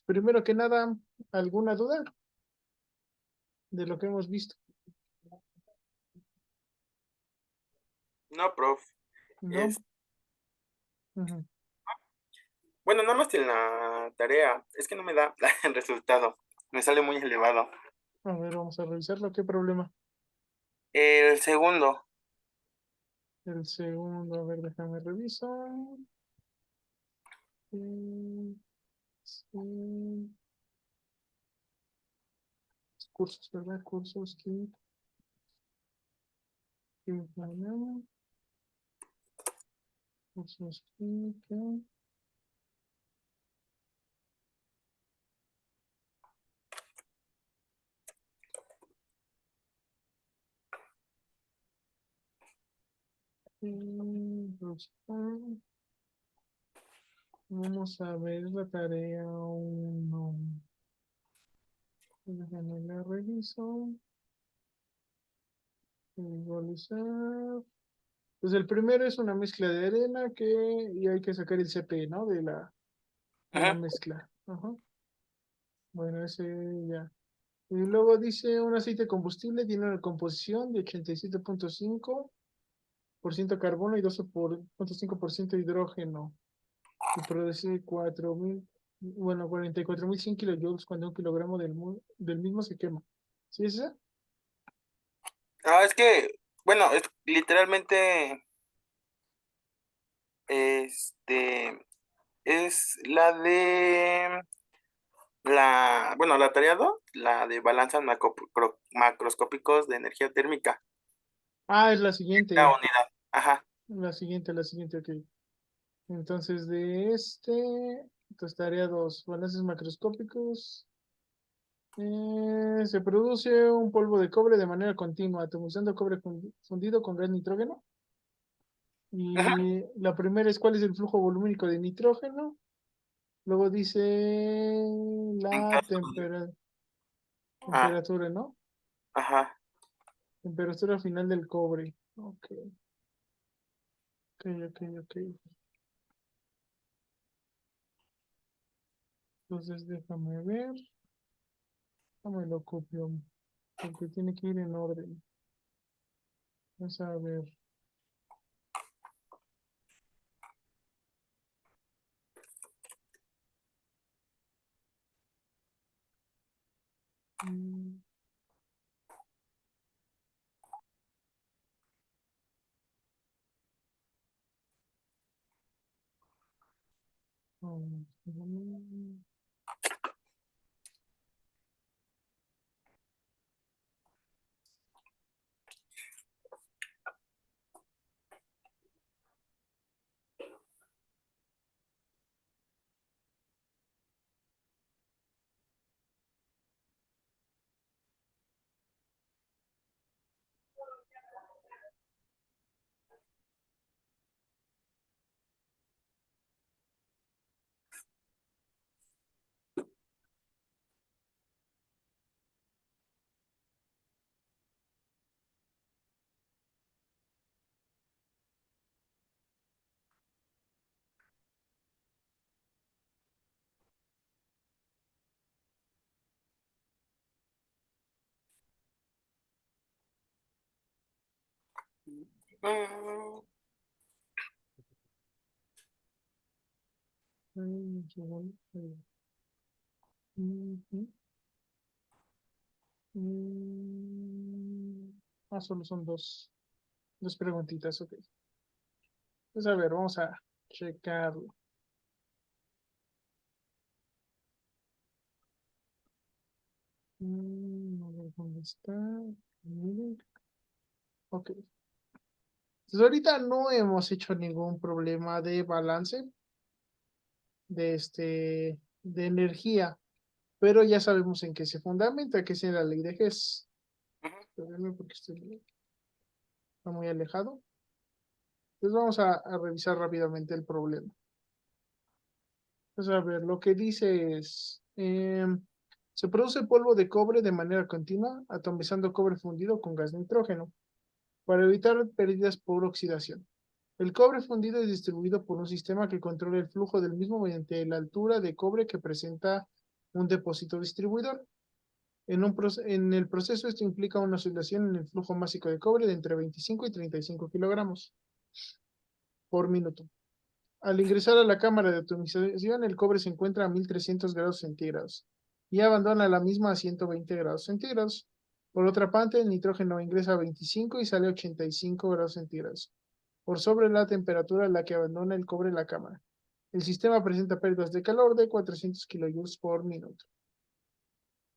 Primero que nada, ¿alguna duda de lo que hemos visto? No, prof. ¿No? Es, Ujú. bueno, nada más en la tarea. Es que no me da el resultado. Me sale muy elevado. A ver, vamos a revisarlo. ¿Qué problema? El segundo. El segundo, a ver, déjame revisar. Sí. Cursos, ¿verdad? Cursos que cursos que vamos a ver la tarea uno. Déjame la reviso. Visualizar. Pues el primero es una mezcla de arena y hay que sacar el CP, ¿no? De la Ajá. mezcla. Ajá. Bueno, ese ya. Y luego dice un aceite combustible tiene una composición de 87,5% carbono y 12,5% hidrógeno. Y produce 4,000, bueno, 44,100 kilojoules cuando un kilogramo del mismo se quema. ¿Sí es esa? Ah, es que, bueno, es literalmente, es la de bueno, la tarea 2, la de balanzas macroscópicos de energía térmica. Ah, es La unidad. Ajá. la siguiente, ok. Entonces, entonces tarea 2, balances macroscópicos. Se produce un polvo de cobre de manera continua, atomizando cobre fundido con gas nitrógeno. Ajá. Y la primera es cuál es el flujo volumínico de nitrógeno. Luego dice En la caso ah, temperatura, ¿no? ajá. Temperatura final del cobre. Ok, ok, ok, ok. Entonces déjame ver. Déjame lo copio. Porque tiene que ir en orden. Vamos a ver. Mm, mm, Mm, un segundo. Ujú. Mm, solo son dos preguntitas, ok. Pues a ver, vamos a checarlo. A ver dónde está. Miren. Ok. Pues ahorita no hemos hecho ningún problema de balance de energía, pero ya sabemos en qué se fundamenta, que es en la ley de Hess. ujú. Espérenme porque está muy alejado. Entonces vamos a revisar rápidamente el problema. Pues a ver, lo que dice es, se produce polvo de cobre de manera continua, atomizando cobre fundido con gas nitrógeno, para evitar pérdidas por oxidación. El cobre fundido es distribuido por un sistema que controla el flujo del mismo mediante la altura de cobre que presenta un depósito distribuidor. En el proceso esto implica una oscilación en el flujo másico de cobre de entre 25 y 35 kilogramos por minuto. Al ingresar a la cámara de atomización, el cobre se encuentra a 1300 grados centígrados y abandona la misma a 120 grados centígrados. Por otra parte, el nitrógeno ingresa a 25 y sale a 85 grados centígrados, por sobre la temperatura a la que abandona el cobre la cámara. El sistema presenta pérdidas de calor de 400 kilojoules por minuto.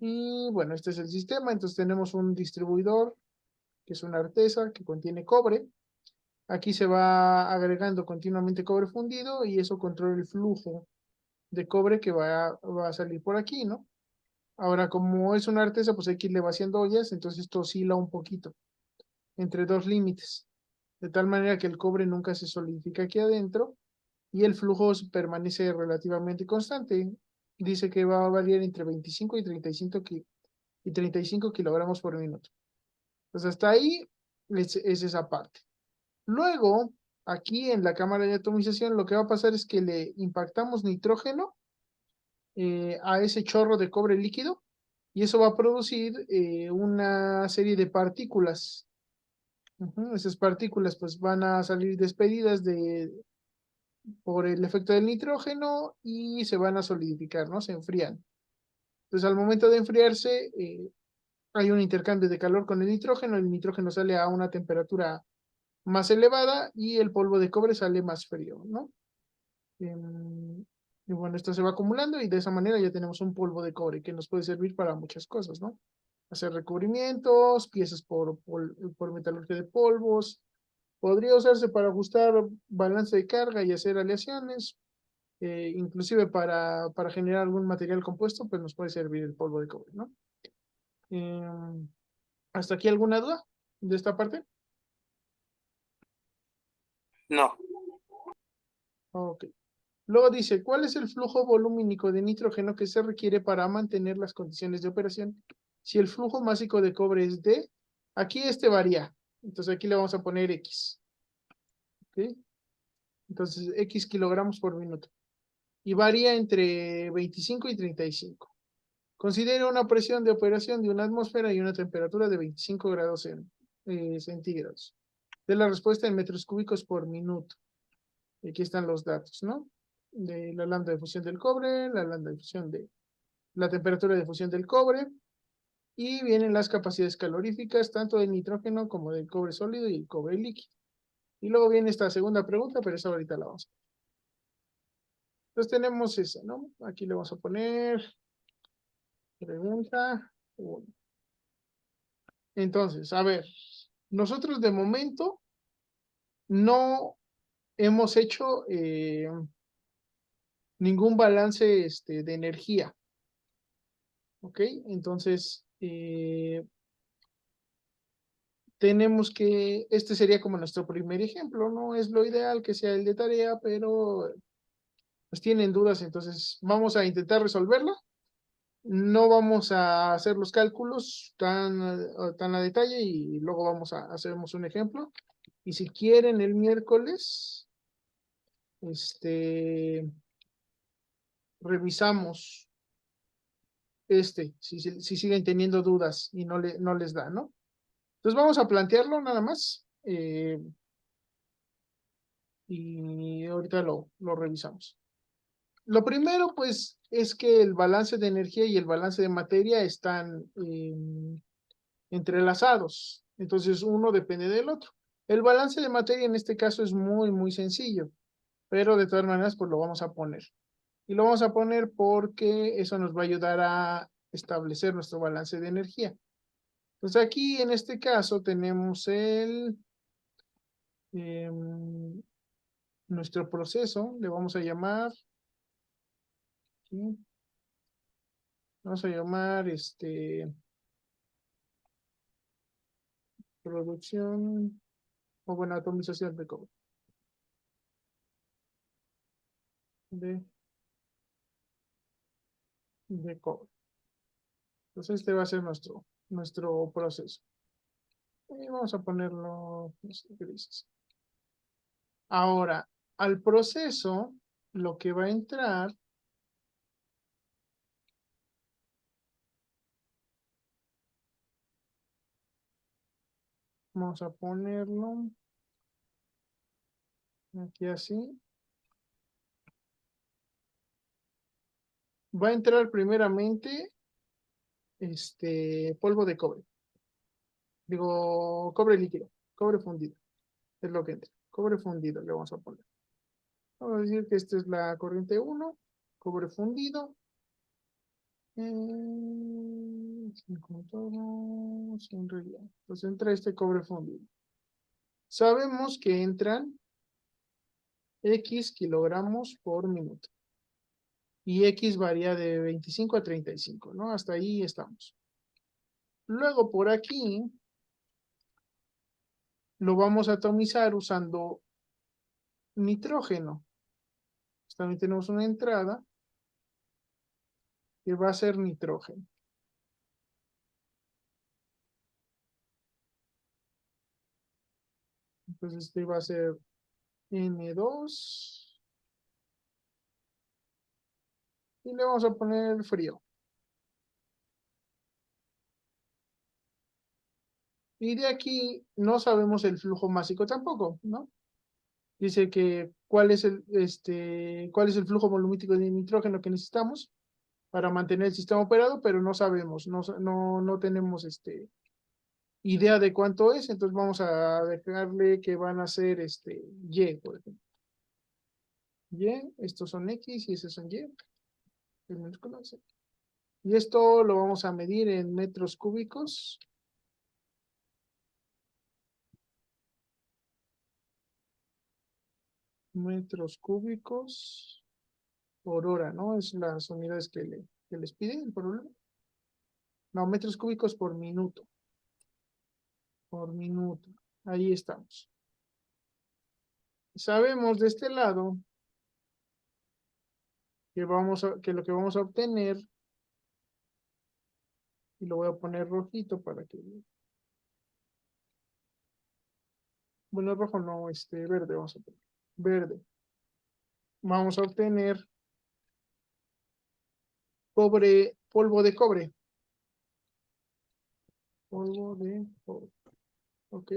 Y bueno, este es el sistema. Entonces tenemos un distribuidor, que es una artesa que contiene cobre. Aquí se va agregando continuamente cobre fundido y eso controla el flujo de cobre que va a salir por aquí, ¿no? Ahora, como es una artesa, pues hay que irle vaciando ollas, entonces esto oscila un poquito entre dos límites, de tal manera que el cobre nunca se solidifica aquí adentro y el flujo permanece relativamente constante. Dice que va a variar entre 25 y 35 kilogramos por minuto. Pues hasta ahí es esa parte. Luego, aquí en la cámara de atomización, lo que va a pasar es que le impactamos nitrógeno a ese chorro de cobre líquido y eso va a producir una serie de partículas. Esas partículas pues van a salir despedidas por el efecto del nitrógeno y se van a solidificar, ¿no? Se enfrían. Entonces al momento de enfriarse hay un intercambio de calor con el nitrógeno sale a una temperatura más elevada y el polvo de cobre sale más frío, ¿no? Y bueno, esto se va acumulando y de esa manera ya tenemos un polvo de cobre que nos puede servir para muchas cosas, ¿no? Hacer recubrimientos, piezas por metalurgia de polvos. Podría usarse para ajustar balance de carga y hacer aleaciones. Inclusive para generar algún material compuesto, pues nos puede servir el polvo de cobre, ¿no? Eh, ¿Hasta aquí alguna duda de esta parte? No. Ok. Luego dice, ¿cuál es el flujo volumínico de nitrógeno que se requiere para mantener las condiciones de operación? Si el flujo másico de cobre es D, aquí este varía. Entonces aquí le vamos a poner X. ¿Ok? Entonces X kilogramos por minuto. Y varía entre 25 y 35. Considera una presión de operación de una atmósfera y una temperatura de 25 grados centígrados. De la respuesta en metros cúbicos por minuto. Aquí están los datos, ¿no? De la lambda de fusión del cobre, la lambda de fusión de la temperatura de fusión del cobre, y vienen las capacidades caloríficas, tanto del nitrógeno como del cobre sólido y el cobre líquido. Y luego viene esta segunda pregunta, pero esa ahorita la vamos a ver. Entonces tenemos esa, ¿no? Aquí le vamos a poner pregunta 1. Entonces, a ver, nosotros de momento no hemos hecho ningún balance de energía, ¿ok? Entonces, tenemos que, este sería como nuestro primer ejemplo, no es lo ideal que sea el de tarea, pero pues tienen dudas, entonces vamos a intentar resolverla. No vamos a hacer los cálculos tan a detalle y luego vamos a hacemos un ejemplo. Y si quieren el miércoles, este, revisamos si siguen teniendo dudas y no les da, ¿no? Entonces vamos a plantearlo nada más y ahorita lo revisamos. Lo primero, pues, es que el balance de energía y el balance de materia están entrelazados. Entonces, uno depende del otro. El balance de materia en este caso es muy, muy sencillo, pero de todas maneras, pues lo vamos a poner. Y lo vamos a poner porque eso nos va a ayudar a establecer nuestro balance de energía. Entonces, aquí en este caso tenemos em, nuestro proceso, le vamos a llamar, ¿sí? Vamos a llamar producción o bueno, atomización de cobre. De, de cobre. Entonces este va a ser nuestro proceso. Y vamos a ponerlo grises. Ahora, al proceso, lo que va a entrar Vamos a ponerlo aquí así. Va a entrar primeramente polvo de cobre. Digo, cobre líquido, cobre fundido. Es lo que entra. Cobre fundido le vamos a poner. Vamos a decir que esta es la corriente 1, cobre fundido. Con todo, sin relleno. Entonces entra este cobre fundido. Sabemos que entran X kilogramos por minuto. Y X varía de 25 a 35, ¿no? Hasta ahí estamos. Luego por aquí lo vamos a atomizar usando nitrógeno. También tenemos una entrada que va a ser nitrógeno. Entonces este va a ser N2 y le vamos a poner frío. Y de aquí no sabemos el flujo másico tampoco, ¿no? Dice que cuál es el flujo volumítico de nitrógeno que necesitamos para mantener el sistema operado, pero no sabemos, no tenemos idea de cuánto es, entonces vamos a dejarle que van a ser Y, por ejemplo. Y, estos son X y esos son Y. Y esto lo vamos a medir en metros cúbicos. Metros cúbicos por hora, ¿no? Es las unidades que les piden el problema. No, metros cúbicos por minuto. Por minuto. Ahí estamos. Sabemos de este lado que lo que vamos a obtener, y lo voy a poner rojito para que, bueno, rojo no, verde vamos a poner, verde. Vamos a obtener cobre, polvo de cobre. Polvo de cobre. Ok.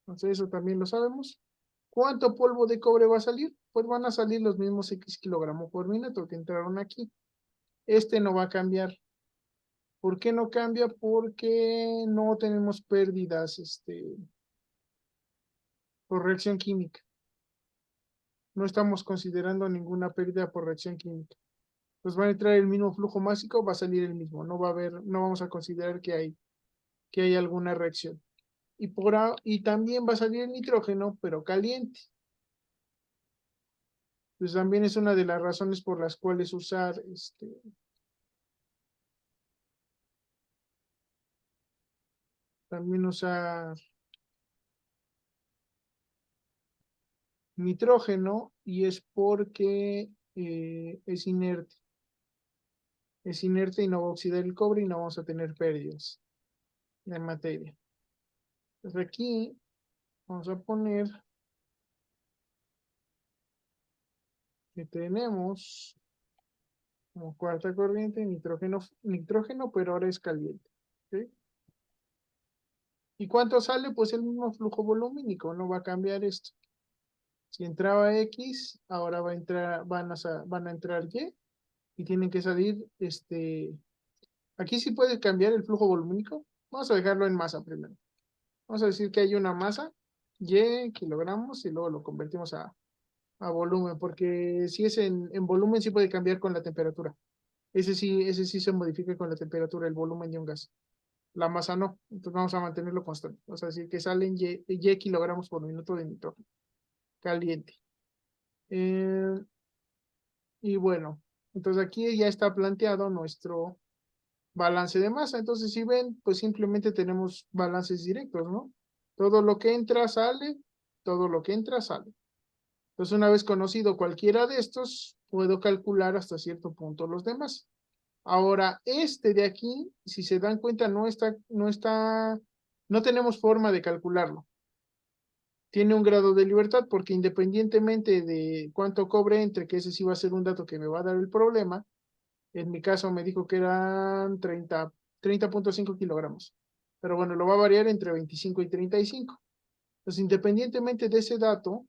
Entonces eso también lo sabemos. ¿Cuánto polvo de cobre va a salir? Pues van a salir los mismos X kilogramos por minuto que entraron aquí. Este no va a cambiar. ¿Por qué no cambia? Porque no tenemos pérdidas por reacción química. No estamos considerando ninguna pérdida por reacción química. Pues va a entrar el mismo flujo másico, va a salir el mismo. No va a haber, no vamos a considerar que hay alguna reacción. Y también va a salir el nitrógeno, pero caliente. Pues también es una de las razones por las cuales usar también usar nitrógeno, y es porque es inerte. Es inerte y no va a oxidar el cobre y no vamos a tener pérdidas de materia. Entonces aquí vamos a poner que tenemos como cuarta corriente nitrógeno, pero ahora es caliente. ¿Sí? ¿Y cuánto sale? Pues el mismo flujo volumínico, no va a cambiar esto. Si entraba X, ahora van a entrar y tienen que salir, aquí sí puede cambiar el flujo volumínico. Vamos a dejarlo en masa primero. Vamos a decir que hay una masa, Y kilogramos, y luego lo convertimos a volumen, porque si es en volumen sí puede cambiar con la temperatura. Ese sí se modifica con la temperatura, el volumen de un gas. La masa no, entonces vamos a mantenerlo constante. Vamos a decir que salen Y kilogramos por minuto de nitrógeno caliente. Eh, y bueno, entonces aquí ya está planteado nuestro balance de masa. Entonces, si ven, pues simplemente tenemos balances directos, ¿no? Todo lo que entra sale, todo lo que entra sale. Entonces, una vez conocido cualquiera de estos, puedo calcular hasta cierto punto los demás. Ahora, este de aquí, si se dan cuenta, no tenemos forma de calcularlo. Tiene un grado de libertad porque independientemente de cuánto cobre entre, que ese sí va a ser un dato que me va a dar el problema, en mi caso me dijo que eran 30.5 kilogramos. pero bueno, lo va a variar entre 25 y 35. Entonces, independientemente de ese dato,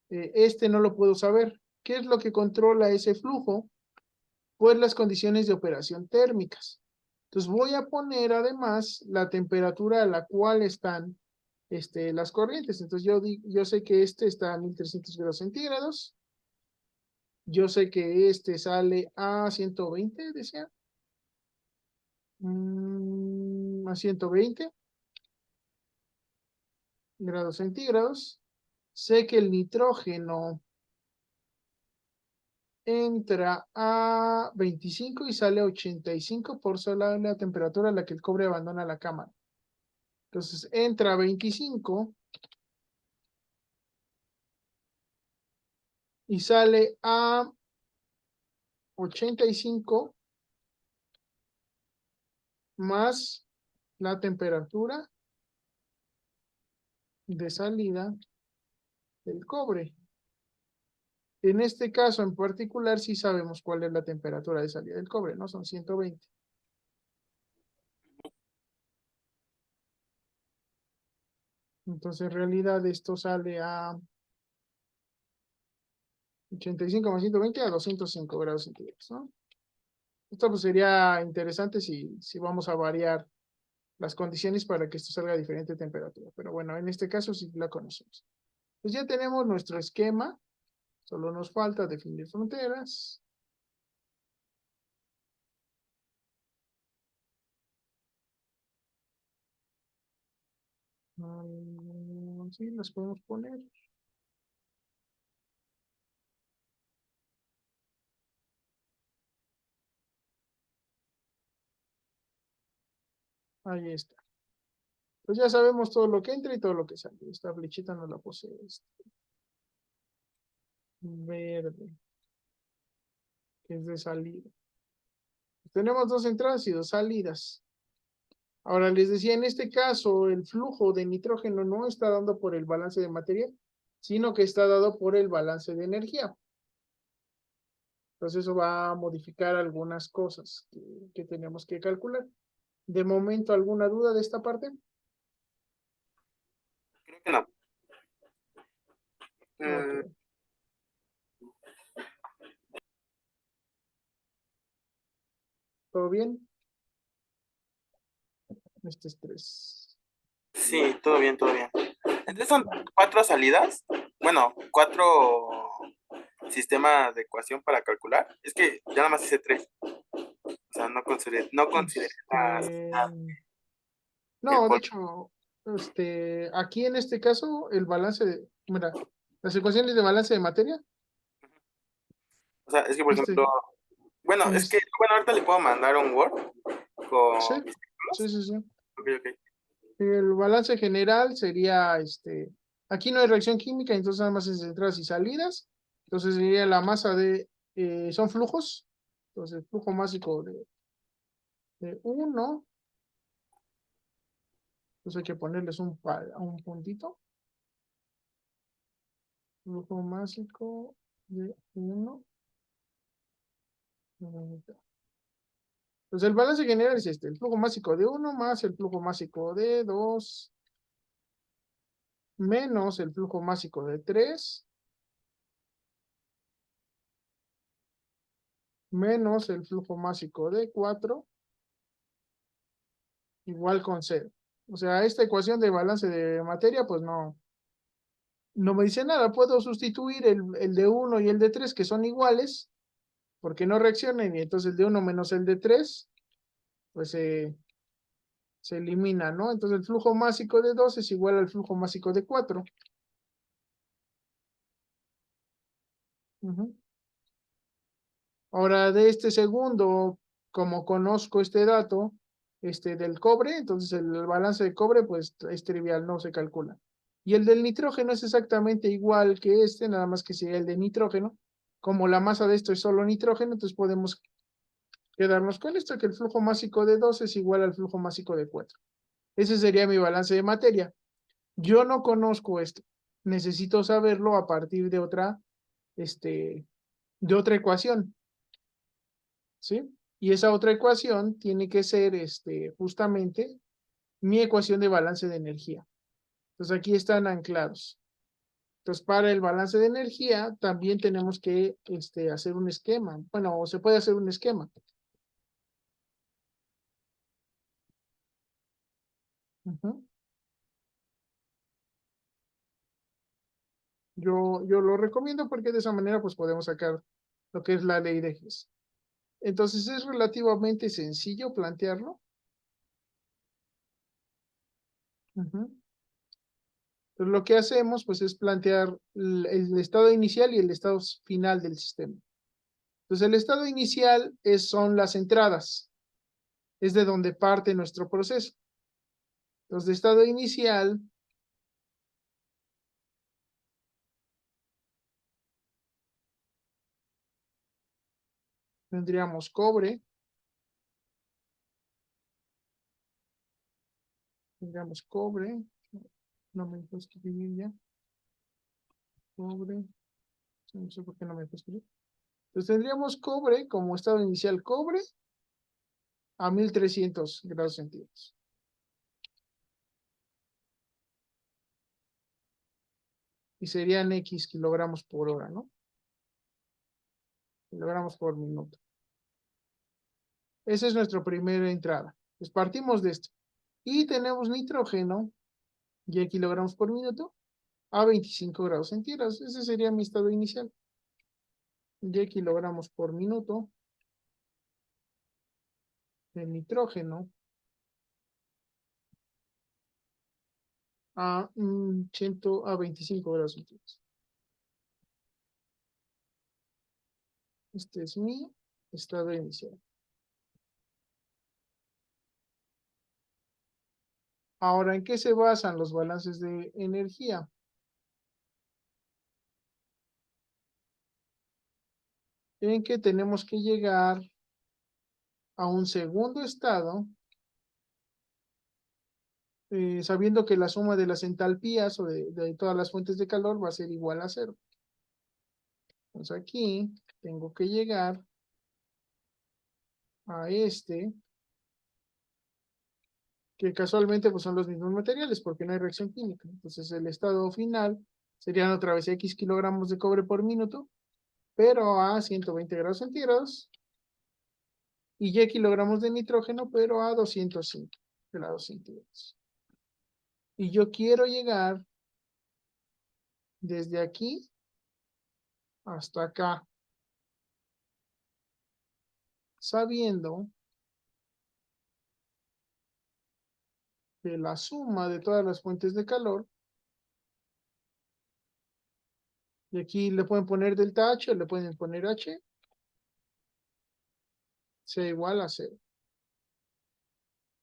este no lo puedo saber. ¿Qué es lo que controla ese flujo? Pues las condiciones de operación térmicas. Entonces voy a poner además la temperatura a la cual están las corrientes. Entonces yo sé que este está a 1300 grados centígrados. Yo sé que este sale a 120, decía. A 120 grados centígrados. Sé que el nitrógeno entra a 25 y sale a 85 por sola la temperatura a la que el cobre abandona la cámara. Entonces entra a 25 y sale a 85 más la temperatura de salida del cobre. En este caso en particular sí sabemos cuál es la temperatura de salida del cobre, ¿no? Son 120. Entonces en realidad esto sale a 85 más 120 a 205 grados centígrados, ¿no? Esto pues sería interesante si vamos a variar las condiciones para que esto salga a diferente temperatura. Pero bueno, en este caso sí la conocemos. Pues ya tenemos nuestro esquema. Solo nos falta definir fronteras. Sí, las podemos poner. Ahí está. Pues ya sabemos todo lo que entra y todo lo que sale. Esta flechita no la posee. Verde, que es de salida. Tenemos dos entradas y dos salidas. Ahora les decía, en este caso, el flujo de nitrógeno no está dado por el balance de materia, sino que está dado por el balance de energía. Entonces eso va a modificar algunas cosas que tenemos que calcular. De momento, ¿alguna duda de esta parte? Creo que no. Ok, Mm, ¿todo bien? Este es 3. sí, todo bien, todo bien. Entonces son 4 salidas. Bueno, 4 sistemas de ecuación para calcular. Es que ya nada más hice 3. O sea, no consideré el No, de polvo. hecho, aquí en este caso, el balance mira, las ecuaciones de balance de materia, O sea, es que, por este, ejemplo, bueno, en es que, este, bueno, ahorita le puedo mandar un Word sí, con mis sí, cálculos. sí, sí. Ok, ok. El balance general sería, aquí no hay reacción química, entonces nada más es entradas y salidas. Entonces sería la masa son flujos. Entonces, flujo másico de 1. Entonces hay que ponerles un puntito. Flujo másico de 1. Entonces el balance general es el flujo másico de 1 más el flujo másico de 2 menos el flujo másico de 3 menos el flujo másico de 4 igual con 0. O sea, esta ecuación de balance de materia, pues no me dice nada. Puedo sustituir el de 1 y el de 3 que son iguales, porque no reaccionan, y entonces el de 1 menos el de 3 pues se elimina, ¿no? Entonces el flujo másico de 2 es igual al flujo másico de 4. Ujú. Ahora, de este segundo, como conozco este dato, del cobre, entonces el balance de cobre, pues es trivial, no se calcula. Y el del nitrógeno es exactamente igual que nada más que sería el de nitrógeno. Como la masa de esto es solo nitrógeno, entonces podemos quedarnos con esto, que el flujo másico de 2 es igual al flujo másico de 4. Ese sería mi balance de materia. Yo no conozco esto. Necesito saberlo a partir de otra ecuación. ¿Sí? Y esa otra ecuación tiene que ser justamente mi ecuación de balance de energía. Entonces aquí están anclados. Entonces para el balance de energía también tenemos que hacer un esquema. Bueno, se puede hacer un esquema. Ujú. Yo lo recomiendo porque de esa manera pues podemos sacar lo que es la ley de Hess. Entonces es relativamente sencillo plantearlo. Ujú. Entonces lo que hacemos pues es plantear el estado inicial y el estado final del sistema. Entonces el estado inicial son las entradas, es de donde parte nuestro proceso. Entonces de estado inicial tendríamos cobre, no me dejo escribir ya, cobre, no sé por qué no me dejo escribir. Entonces tendríamos cobre como estado inicial, cobre a 1300 grados centígrados. Y serían X kilogramos por hora, ¿no? Kilogramos por minuto. Esa es nuestra primera entrada. Pues partimos de esto. Y tenemos nitrógeno, y kilogramos por minuto, a 25 grados centígrados. Ese sería mi estado inicial. Y kilogramos por minuto de nitrógeno a, 25 grados centígrados. Este es mi estado inicial. Ahora, ¿en qué se basan los balances de energía? En que tenemos que llegar a un segundo estado, sabiendo que la suma de las entalpías o de todas las fuentes de calor va a ser igual a cero. Entonces aquí tengo que llegar a que casualmente pues son los mismos materiales porque no hay reacción química. Entonces el estado final serían otra vez X kilogramos de cobre por minuto, pero a 120 grados centígrados, y Y kilogramos de nitrógeno, pero a 205 grados centígrados. Y yo quiero llegar desde aquí hasta acá, sabiendo que la suma de todas las fuentes de calor, y aquí le pueden poner delta H o le pueden poner H, sea igual a cero.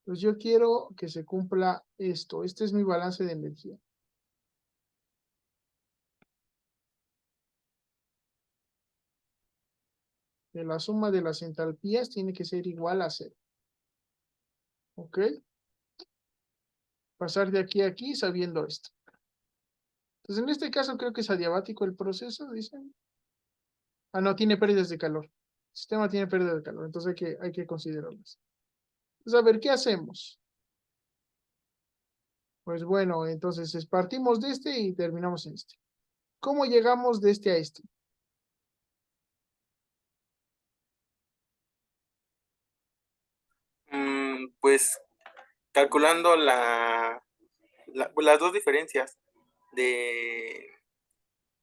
Entonces yo quiero que se cumpla esto. Este es mi balance de energía. Que la suma de las entalpías tiene que ser igual a cero. ¿Ok? Pasar de aquí a aquí sabiendo esto. Entonces en este caso creo que es adiabático el proceso, dicen. Ah, no, tiene pérdidas de calor. El sistema tiene pérdidas de calor, entonces hay que considerarlas. Entonces, a ver, ¿qué hacemos? Pues bueno, entonces partimos de este y terminamos en este. ¿Cómo llegamos de este a este? Pues calculando las dos diferencias de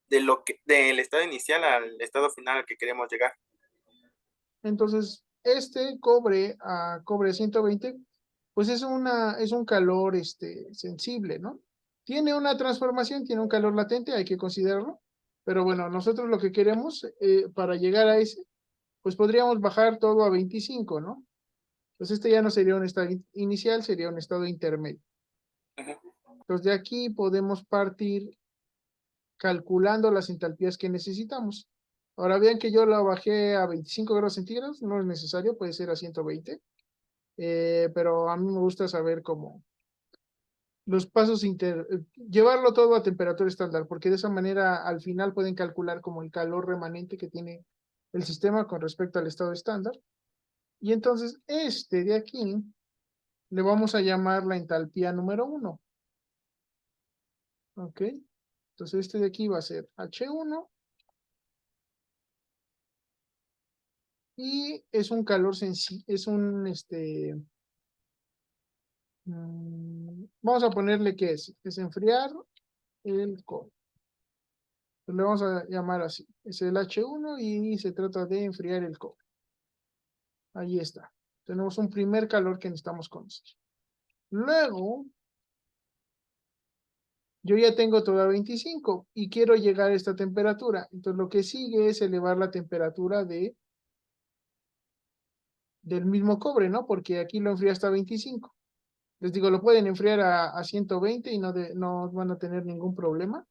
lo que, del estado inicial al estado final al que queremos llegar. Entonces, este cobre a cobre 120, pues es un calor sensible, ¿no? Tiene una transformación, tiene un calor latente, hay que considerarlo. Pero bueno, nosotros lo que queremos para llegar a ese, pues podríamos bajar todo a 25, ¿no? Pues este ya no sería un estado inicial, sería un estado intermedio. Ujú. Entonces de aquí podemos partir calculando las entalpías que necesitamos. Ahora vean que yo la bajé a 25 grados centígrados, no es necesario, puede ser a 120, pero a mí me gusta saber cómo los pasos llevarlo todo a temperatura estándar, porque de esa manera al final pueden calcular como el calor remanente que tiene el sistema con respecto al estado estándar. Y entonces este de aquí le vamos a llamar la entalpía número 1. ¿Ok? Entonces este de aquí va a ser H1 y es un calor sencillo, es un, vamos a ponerle que es enfriar el cobre. Pues le vamos a llamar así. Es el H1 y se trata de enfriar el cobre. Ahí está. Tenemos un primer calor que necesitamos conocer. Luego, yo ya tengo toda 25 y quiero llegar a esta temperatura. Entonces lo que sigue es elevar la temperatura del mismo cobre, ¿no? Porque aquí lo enfría hasta 25. Les digo, lo pueden enfriar a 120 y no van a tener ningún problema.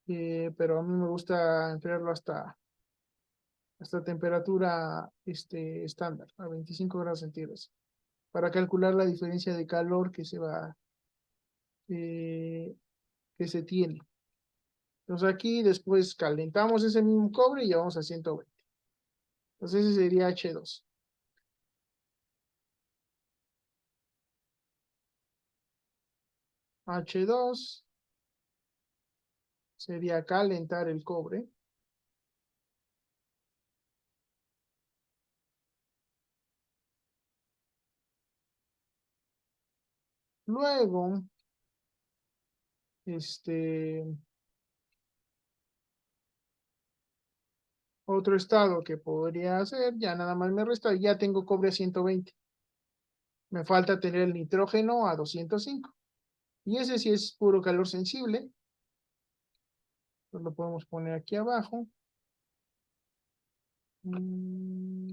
Pero a mí me gusta enfriarlo hasta temperatura estándar, a 25 grados centígrados, para calcular la diferencia de calor eh, que se tiene. Entonces aquí después calentamos ese mismo cobre y llevamos a 120. Entonces ese sería H2. H2 sería calentar el cobre. Luego, otro estado que podría hacer, ya nada más me resta, ya tengo cobre a 120. Me falta tener el nitrógeno a 205. Y ese sí es puro calor sensible. Pues lo podemos poner aquí abajo. Mm,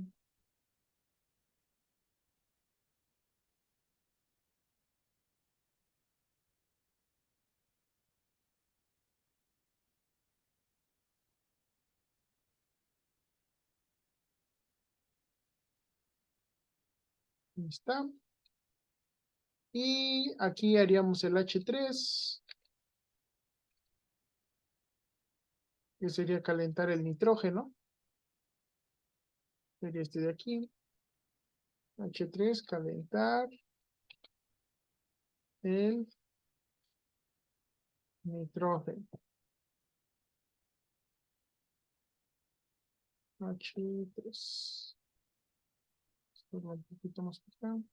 Ahí está. Y aquí haríamos el H3, que sería calentar el nitrógeno. Sería este de aquí. H3, calentar el nitrógeno. H3. Esto va un poquito más por acá.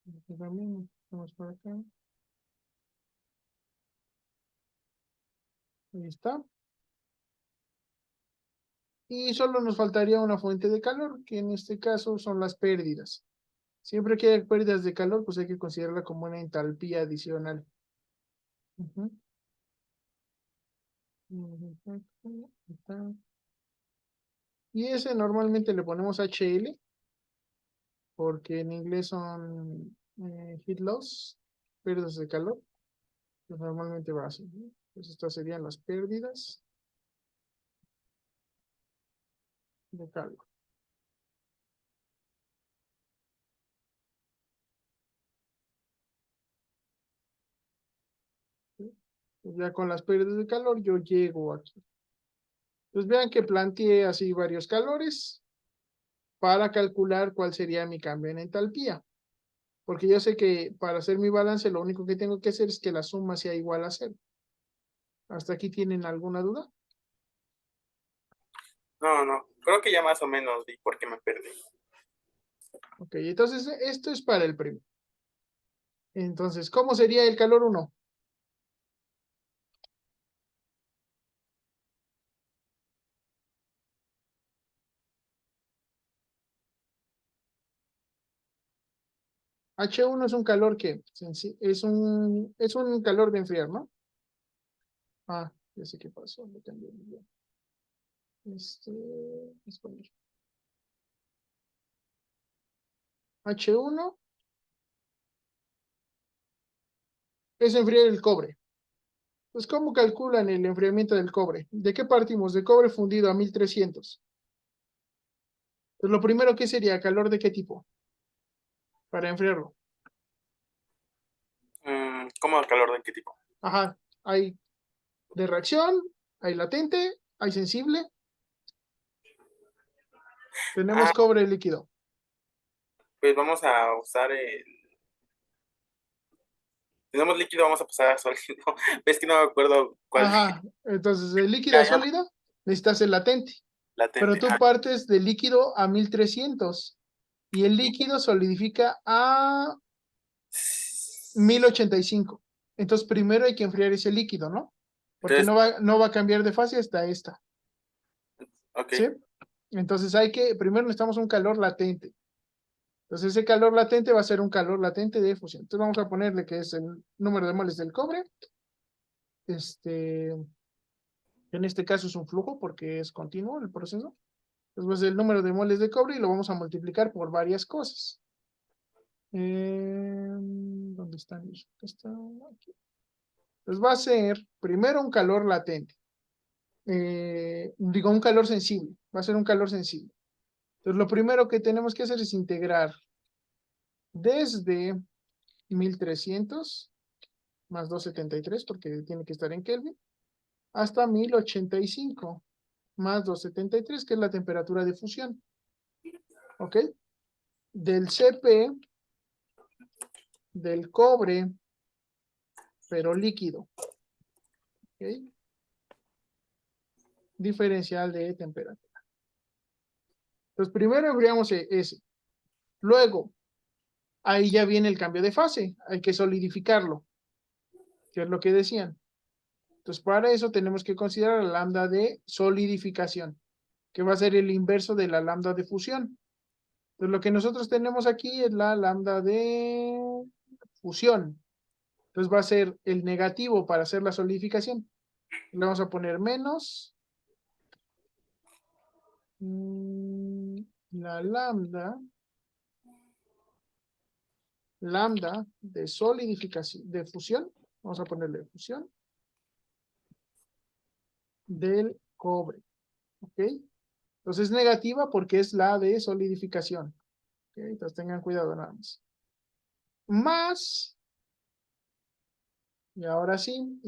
Aquí también, un poquito más por acá. Ahí está. Y solo nos faltaría una fuente de calor, que en este caso son las pérdidas. Siempre que haya pérdidas de calor, pues hay que considerarla como una entalpía adicional. Ujú. Y ese normalmente le ponemos HL, porque en inglés son heat loss, pérdidas de calor. Pues normalmente va así, ¿no? Pues estas serían las pérdidas de calor. ¿Sí? Pues ya con las pérdidas de calor yo llego aquí. Pues vean que planteé así varios calores para calcular cuál sería mi cambio en entalpía. Porque yo sé que para hacer mi balance lo único que tengo que hacer es que la suma sea igual a cero. ¿Hasta aquí tienen alguna duda? No, no, creo que ya más o menos vi por qué me perdí. Ok, entonces esto es para el primero. Entonces, ¿cómo sería el calor 1? H1 es un calor que es un calor de enfriar, ¿no? Ah, ya sé qué pasó, lo cambié de lugar. Este, español. H1 es enfriar el cobre. Pues, ¿cómo calculan el enfriamiento del cobre? ¿De qué partimos? De cobre fundido a 1300. Pues lo primero que sería calor de qué tipo para enfriarlo. ¿Cómo el calor de qué tipo? Ajá, hay de reacción, hay latente, hay sensible. Tenemos Ah, cobre líquido. Pues vamos a usar el... Tenemos líquido, vamos a pasar a sólido. Es que no me acuerdo cuál Ajá, entonces el líquido ya, a ya, sólido necesitas el latente, pero latente. tú Ah, partes del líquido a 1300 y el líquido solidifica a 1085. Entonces primero hay que enfriar ese líquido, ¿no? Porque entonces, no va a cambiar de fase hasta esta, ok. ¿sí? Entonces primero necesitamos un calor latente. Entonces ese calor latente va a ser un calor latente de fusión. Entonces vamos a ponerle que es el número de moles del cobre. Este, en este caso es un flujo porque es continuo el proceso. Entonces va a ser el número de moles de cobre y lo vamos a multiplicar por varias cosas. ¿Dónde están? Está aquí. Entonces va a ser primero un calor latente. Digo, un calor sensible. Va a ser un calor sensible. Entonces lo primero que tenemos que hacer es integrar desde 1300 más 273 porque tiene que estar en Kelvin, hasta 1085 más 273 que es la temperatura de fusión. ¿Ok? Del Cp del cobre, pero líquido. ¿Ok? Diferencial de temperatura. Entonces, primero enfriamos ese. Luego, ahí ya viene el cambio de fase. Hay que solidificarlo, que es lo que decían. Entonces, para eso tenemos que considerar la lambda de solidificación, que va a ser el inverso de la lambda de fusión. Entonces, lo que nosotros tenemos aquí es la lambda de fusión. Entonces, va a ser el negativo para hacer la solidificación. Le vamos a poner menos la lambda de solidificación, de fusión. Vamos a ponerle fusión del cobre. ¿Ok? Entonces es negativa porque es la de solidificación. ¿Ok? Entonces tengan cuidado nada más. Más, y ahora sí,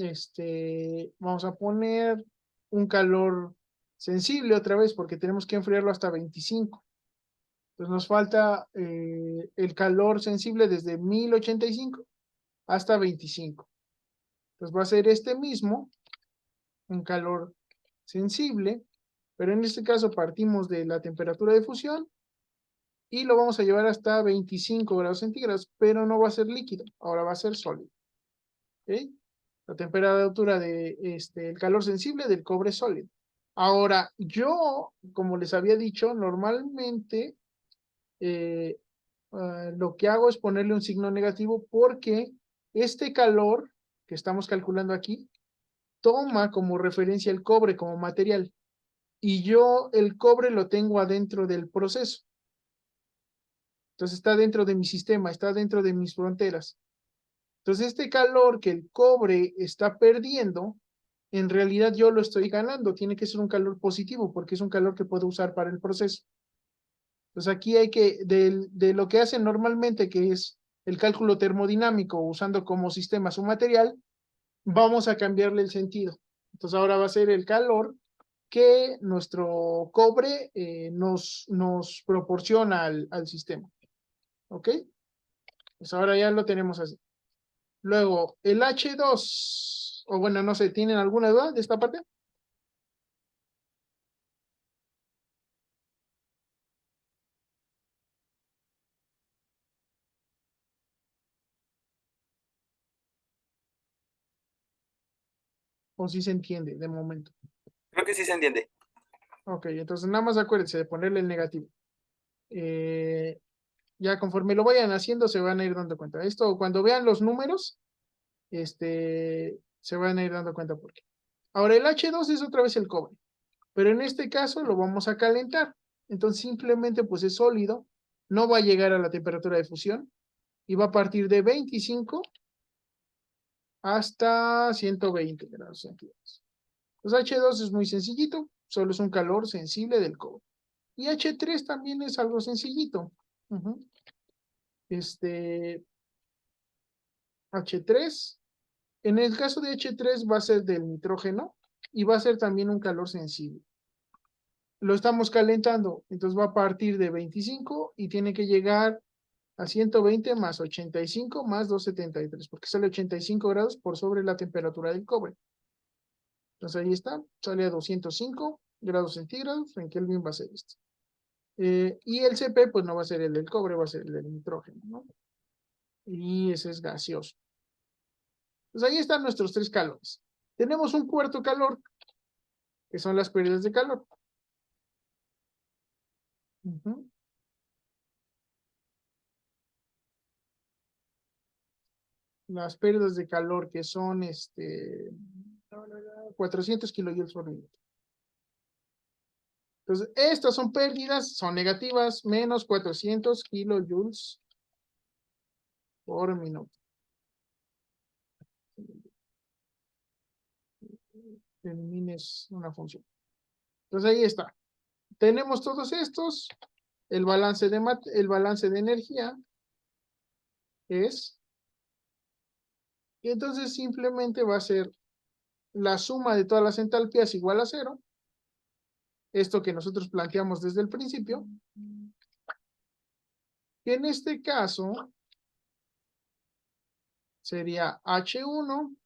vamos a poner un calor sensible otra vez porque tenemos que enfriarlo hasta 25. Entonces nos falta el calor sensible desde 1085 hasta 25. Entonces va a ser este mismo, un calor sensible, pero en este caso partimos de la temperatura de fusión y lo vamos a llevar hasta 25 grados centígrados, pero no va a ser líquido, ahora va a ser sólido. ¿Ok? La temperatura de el calor sensible del cobre sólido. Ahora, yo, como les había dicho, normalmente eh, lo que hago es ponerle un signo negativo porque este calor que estamos calculando aquí toma como referencia el cobre como material y yo el cobre lo tengo adentro del proceso. Entonces está dentro de mi sistema, está dentro de mis fronteras. Entonces este calor que el cobre está perdiendo, en realidad yo lo estoy ganando. Tiene que ser un calor positivo porque es un calor que puedo usar para el proceso. Entonces aquí hay que, de lo que hacen normalmente, que es el cálculo termodinámico usando como sistema su material, vamos a cambiarle el sentido. Entonces ahora va a ser el calor que nuestro cobre nos proporciona al sistema. ¿Ok? Pues ahora ya lo tenemos así. Luego, el H2, o bueno, no sé, ¿tienen alguna duda de esta parte? ¿O sí se entiende de momento? Creo que sí se entiende. Ok, entonces nada más acuérdense de ponerle el negativo. Ya conforme lo vayan haciendo se van a ir dando cuenta. Esto, cuando vean los números, se van a ir dando cuenta por qué. Ahora, el H2 es otra vez el cobre, pero en este caso lo vamos a calentar. Entonces simplemente pues es sólido, no va a llegar a la temperatura de fusión y va a partir de 25 hasta 120 grados centígrados. Pues H2 es muy sencillito, solo es un calor sensible del cobre. Y H3 también es algo sencillito. Ujú. Este H3, en el caso de H3 va a ser del nitrógeno y va a ser también un calor sensible. Lo estamos calentando, entonces va a partir de 25 y tiene que llegar a 120 más 85 más 273, porque sale 85 grados por sobre la temperatura del cobre. Entonces ahí está, sale a 205 grados centígrados, en Kelvin va a ser este. Y el CP, pues no va a ser el del cobre, va a ser el del nitrógeno, ¿no? Y ese es gaseoso. Pues ahí están nuestros tres calores. Tenemos un cuarto calor, que son las pérdidas de calor. Ujú. Las pérdidas de calor que son 400 kilojoules por minuto. Entonces, estas son pérdidas, son negativas, menos 400 kilojoules por minuto. Elimines una función. Entonces ahí está. Tenemos todos estos. El balance de energía es. Y entonces simplemente va a ser la suma de todas las entalpías igual a cero. Esto que nosotros planteamos desde el principio. Que en este caso sería H1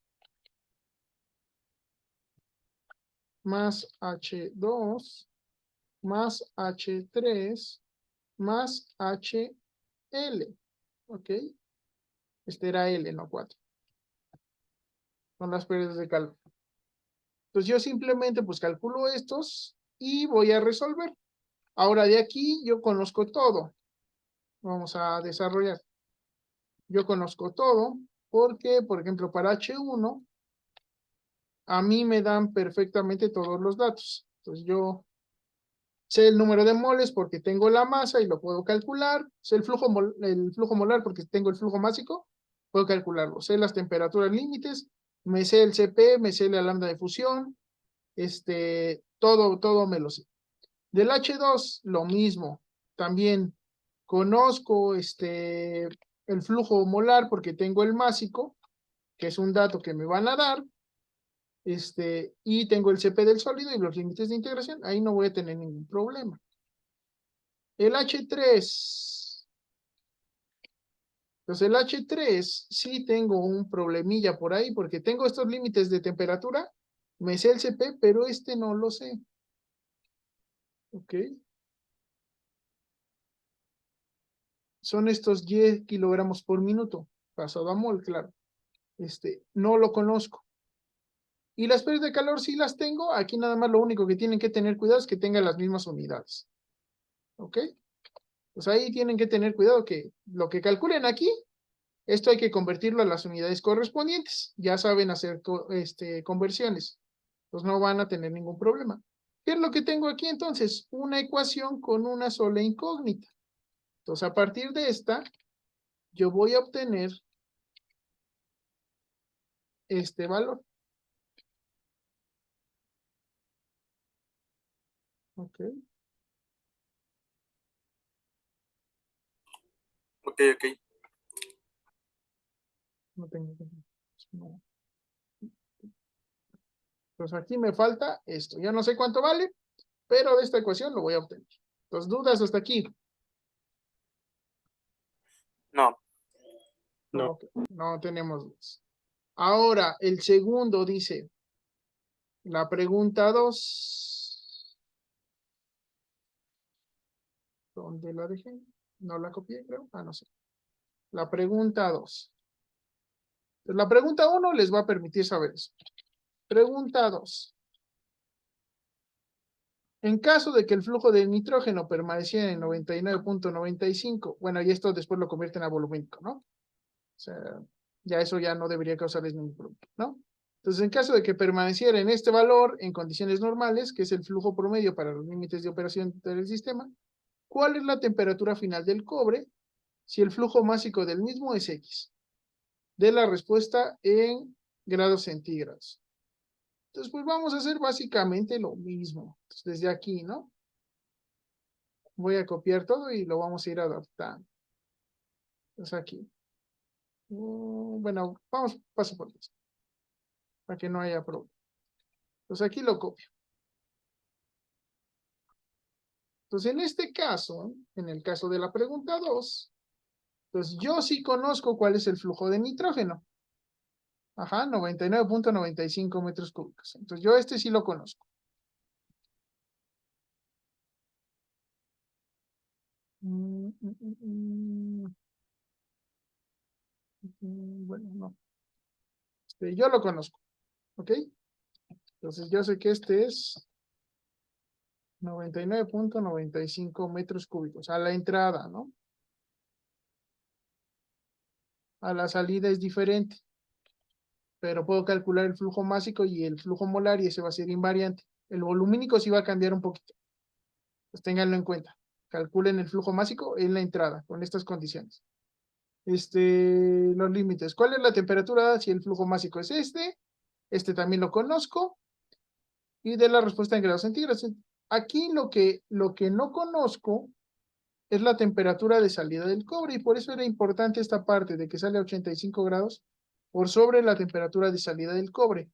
más H2 más H3 más HL. ¿Ok? Este era L, no 4. Son las pérdidas de calor. Entonces yo simplemente pues calculo estos y voy a resolver. Ahora de aquí yo conozco todo. Vamos a desarrollar. Yo conozco todo porque, por ejemplo, para H1, a mí me dan perfectamente todos los datos. Entonces yo sé el número de moles porque tengo la masa y lo puedo calcular. Sé el flujo molar porque tengo el flujo másico, puedo calcularlo. Sé las temperaturas límites, me sé el CP, me sé la lambda de fusión, todo me lo sé. Del H2, lo mismo. También conozco el flujo molar porque tengo el másico, que es un dato que me van a dar, y tengo el CP del sólido y los límites de integración. Ahí no voy a tener ningún problema. El H3. Entonces el H3 sí tengo un problemilla por ahí porque tengo estos límites de temperatura, me sé el CP, pero no lo sé. ¿Ok? Son estos 10 kilogramos por minuto, pasado a mol, claro. No lo conozco. Y las pérdidas de calor sí las tengo, aquí nada más lo único que tienen que tener cuidado es que tengan las mismas unidades. ¿Ok? Pues ahí tienen que tener cuidado que lo que calculen aquí, esto hay que convertirlo a las unidades correspondientes. Ya saben hacer conversiones. Pues no van a tener ningún problema. ¿Qué es lo que tengo aquí entonces? Una ecuación con una sola incógnita. Entonces, a partir de esta, yo voy a obtener este valor. ¿Ok? Ok, ok. No tengo. No. Pues aquí me falta esto. Ya no sé cuánto vale, pero de esta ecuación lo voy a obtener. Entonces, dudas hasta aquí. No. No. Ok, no tenemos dudas. Ahora, el segundo dice, la pregunta 2. ¿Dónde la dejé? No la copié, creo. Ah, no sé. La pregunta 2. La pregunta 1 les va a permitir saber eso. Pregunta 2. En caso de que el flujo de nitrógeno permaneciera en 99.95, bueno, y esto después lo convierten a volumínico, ¿no? O sea, ya eso ya no debería causarles ningún problema, ¿no? Entonces, en caso de que permaneciera en este valor en condiciones normales, que es el flujo promedio para los límites de operación del sistema, ¿cuál es la temperatura final del cobre si el flujo másico del mismo es X? De la respuesta en grados centígrados. Entonces, pues vamos a hacer básicamente lo mismo. Entonces, desde aquí, ¿no? Voy a copiar todo y lo vamos a ir adaptando. Entonces aquí. Bueno, vamos paso por paso. Para que no haya problema. Entonces aquí lo copio. Entonces en este caso, en el caso de la pregunta 2, Entonces, yo sí conozco cuál es el flujo de nitrógeno. Ajá, 99.95 metros cúbicos. Entonces, yo este sí lo conozco. Bueno, no. Yo lo conozco, ¿ok? Entonces, yo sé que este es 99.95 metros cúbicos a la entrada, ¿no? A la salida es diferente, pero puedo calcular el flujo másico y el flujo molar y ese va a ser invariante. El volumínico sí va a cambiar un poquito. Pues ténganlo en cuenta. Calculen el flujo másico en la entrada con estas condiciones. Los límites. ¿Cuál es la temperatura si el flujo másico es este? Este también lo conozco. Y de la respuesta en grados centígrados. Aquí lo que no conozco es la temperatura de salida del cobre y por eso era importante esta parte de que sale a 85 grados por sobre la temperatura de salida del cobre.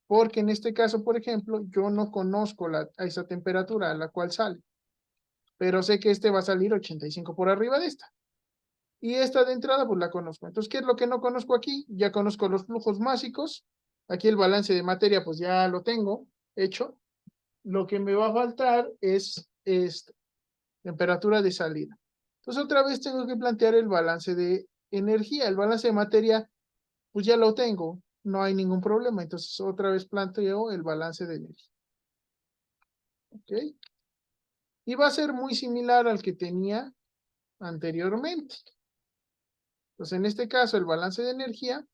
Porque en este caso, por ejemplo, yo no conozco a esa temperatura a la cual sale, pero sé que este va a salir 85 por arriba de esta. Y esta de entrada, pues la conozco. Entonces, ¿qué es lo que no conozco aquí? Ya conozco los flujos másicos. Aquí el balance de materia, pues ya lo tengo hecho. Lo que me va a faltar es temperatura de salida. Entonces, otra vez tengo que plantear el balance de energía. El balance de materia, pues ya lo tengo. No hay ningún problema. Entonces, otra vez planteo el balance de energía. ¿Ok? Y va a ser muy similar al que tenía anteriormente. Entonces, en este caso, el balance de energía,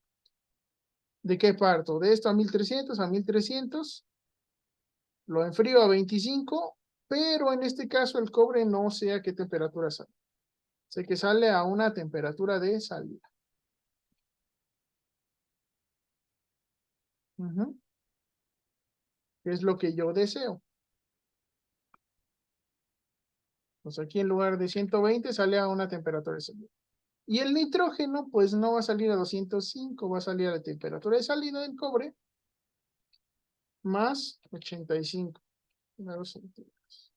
¿de qué parto? De esto a 1300, lo enfrío a 25, pero en este caso el cobre no sé a qué temperatura sale. Sé que sale a una temperatura de salida. Que es lo que yo deseo. Pues aquí en lugar de 120 sale a una temperatura de salida. Y el nitrógeno, pues no va a salir a 205, va a salir a la temperatura de salida del cobre, más 85 grados centígrados.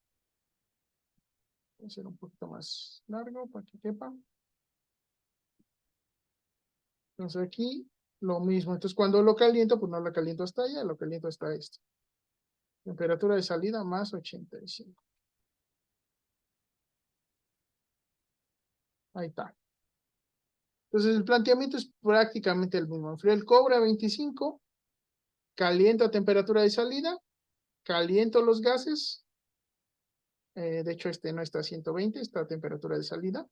Voy a hacer un poquito más largo para que quepa. Entonces aquí lo mismo. Entonces cuando lo caliento, pues no lo caliento hasta allá, lo caliento hasta esto. Temperatura de salida más 85. Ahí está. Entonces el planteamiento es prácticamente el mismo. Enfrío el cobre a 25, caliento a temperatura de salida, caliento los gases. De hecho, este no está a 120, está a temperatura de salida.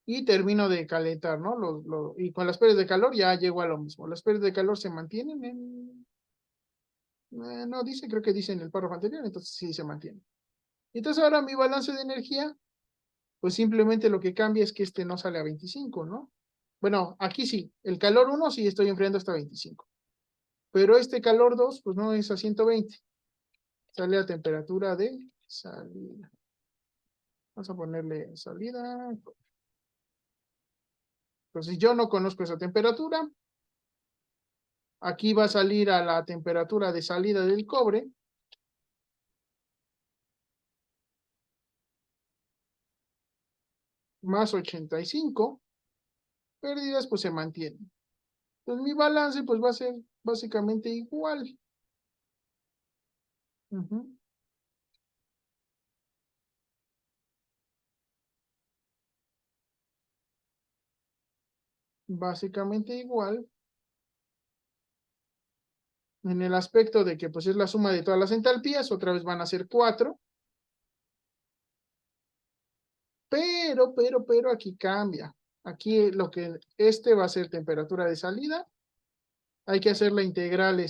Y termino de calentar, ¿no? Y con las pérdidas de calor ya llego a lo mismo. Las pérdidas de calor se mantienen no dice, creo que dice en el párrafo anterior, entonces sí se mantiene. Entonces ahora mi balance de energía, pues simplemente lo que cambia es que este no sale a 25, ¿no? Bueno, aquí sí, el calor 1 sí estoy enfriando hasta 25. Pero este calor 2, pues no es a 120. Sale a temperatura de salida. Vamos a ponerle salida. Entonces yo no conozco esa temperatura. Aquí va a salir a la temperatura de salida del cobre. Más 85. Pérdidas pues se mantienen. Entonces mi balance pues va a ser básicamente igual. Básicamente igual. En el aspecto de que pues es la suma de todas las entalpías. Otra vez van a ser 4. Pero aquí cambia. Aquí lo que va a ser temperatura de salida. Hay que hacer la integral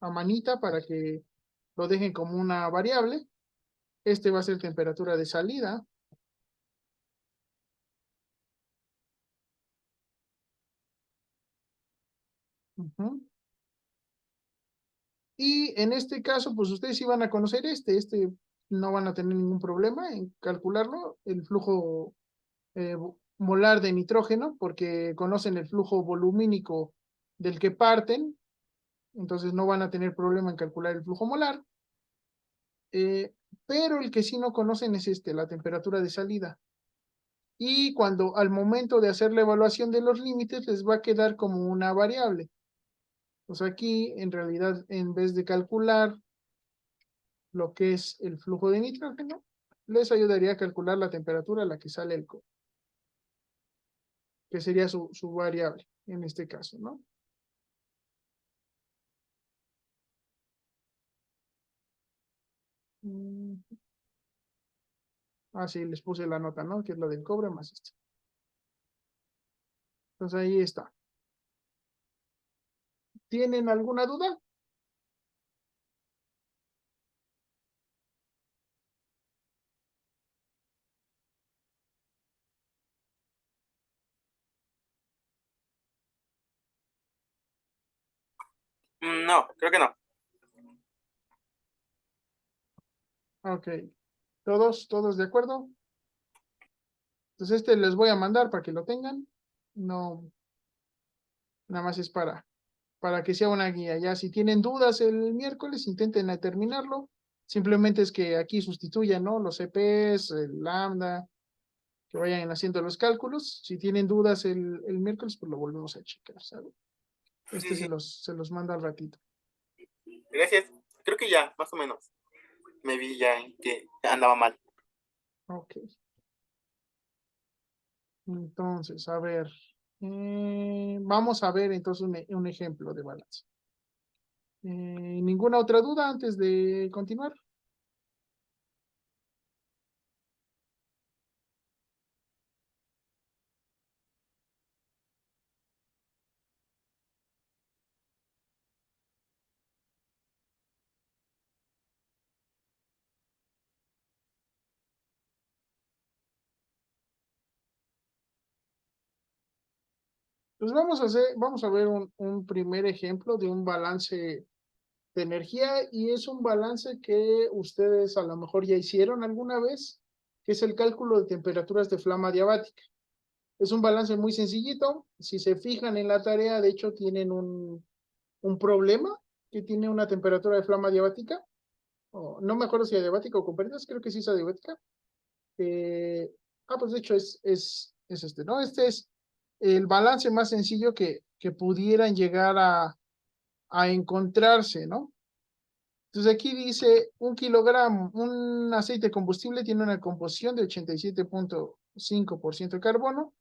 a manita para que lo dejen como una variable. Este va a ser temperatura de salida. Y en este caso, pues ustedes sí van a conocer este no van a tener ningún problema en calcularlo, el flujo molar de nitrógeno, porque conocen el flujo volumínico del que parten, entonces no van a tener problema en calcular el flujo molar. pero el que sí no conocen es la temperatura de salida. Y cuando al momento de hacer la evaluación de los límites les va a quedar como una variable. Pues aquí en realidad en vez de calcular lo que es el flujo de nitrógeno, les ayudaría a calcular la temperatura a la que sale el cobre, que sería su variable en este caso, ¿no? Sí, les puse la nota, ¿no? Que es la del cobre más esto. Entonces ahí está. ¿Tienen alguna duda? No, creo que no. Ok. ¿Todos de acuerdo? Entonces les voy a mandar para que lo tengan. No, nada más es para que sea una guía. Ya si tienen dudas el miércoles, intenten terminarlo. Simplemente es que aquí sustituyan, ¿no? Los CPs, el lambda, que vayan haciendo los cálculos. Si tienen dudas el miércoles, pues lo volvemos a checar, ¿sabes? Sí, sí. Se los manda al ratito. Gracias. Creo que ya, más o menos. Me vi ya en que andaba mal. Ok. Entonces, a ver. Vamos a ver entonces un ejemplo de balance. ¿Ninguna otra duda antes de continuar? Pues vamos a ver un primer ejemplo de un balance de energía y es un balance que ustedes a lo mejor ya hicieron alguna vez, que es el cálculo de temperaturas de flama diabática. Es un balance muy sencillito. Si se fijan en la tarea, de hecho tienen un problema que tiene una temperatura de flama diabática. No me acuerdo si adiabática o con pérdidas, creo que sí es adiabática. Eh, pues de hecho es este, ¿no? Este es el balance más sencillo que pudieran llegar a encontrarse, ¿no? Entonces aquí dice un kilogramo, un aceite combustible tiene una composición de 87.5% de carbono,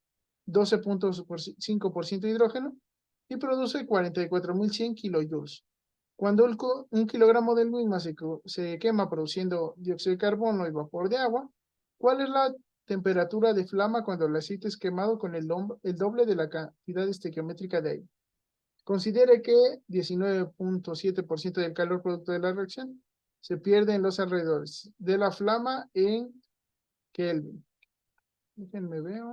12.5% de hidrógeno y produce 44.100 kilojoules. Cuando un kilogramo del mismo se quema produciendo dióxido de carbono y vapor de agua, ¿cuál es la temperatura de flama cuando el aceite es quemado con el doble de la cantidad estequiométrica de aire? Considere que 19.7% del calor producto de la reacción se pierde en los alrededores de la flama en Kelvin. Déjenme ver,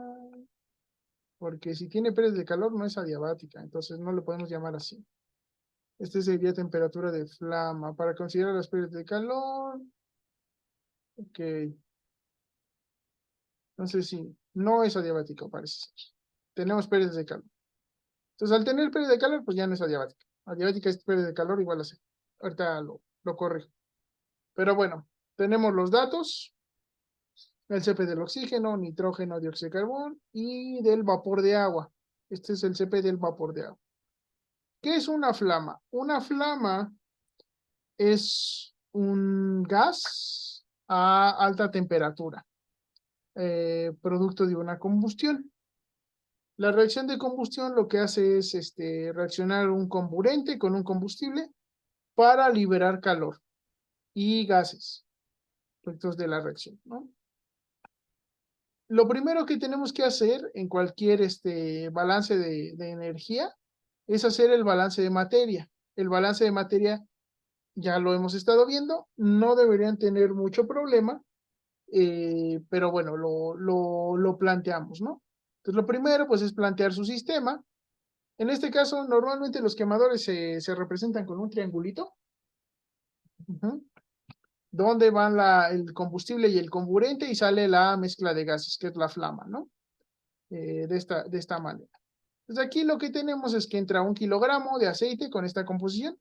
porque si tiene pérdidas de calor no es adiabática, entonces no le podemos llamar así. Este sería temperatura de flama. Para considerar las pérdidas de calor, ok. Entonces sí, no es adiabático, parece ser. Tenemos pérdidas de calor. Entonces al tener pérdida de calor, pues ya no es adiabática. Adiabática es pérdida de calor igual a cero. Ahorita lo corrijo. Pero bueno, tenemos los datos, el CP del oxígeno, nitrógeno, dióxido de carbono y del vapor de agua. Este es el CP del vapor de agua. ¿Qué es una flama? Una flama es un gas a alta temperatura, producto de una combustión. La reacción de combustión lo que hace es reaccionar un comburente con un combustible para liberar calor y gases, productos de la reacción, ¿no? Lo primero que tenemos que hacer en cualquier balance de energía es hacer el balance de materia. El balance de materia ya lo hemos estado viendo, no deberían tener mucho problema, pero bueno, lo planteamos, ¿no? Entonces, lo primero, pues, es plantear su sistema. En este caso, normalmente los quemadores se representan con un triangulito, ujú, donde van el combustible y el comburente y sale la mezcla de gases, que es la flama, ¿no? De esta manera. Entonces aquí lo que tenemos es que entra un kilogramo de aceite con esta composición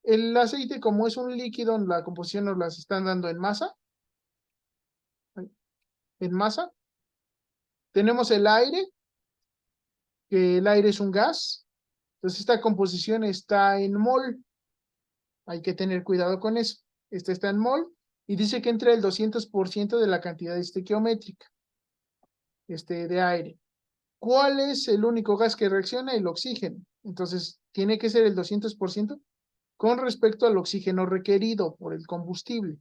El aceite, como es un líquido, la composición nos las están dando en masa. Tenemos el aire, que el aire es un gas. Entonces esta composición está en mol. Hay que tener cuidado con eso. Esta está en mol y dice que entre el 200% de la cantidad estequiométrica de aire. ¿Cuál es el único gas que reacciona? El oxígeno. Entonces tiene que ser el 200% con respecto al oxígeno requerido por el combustible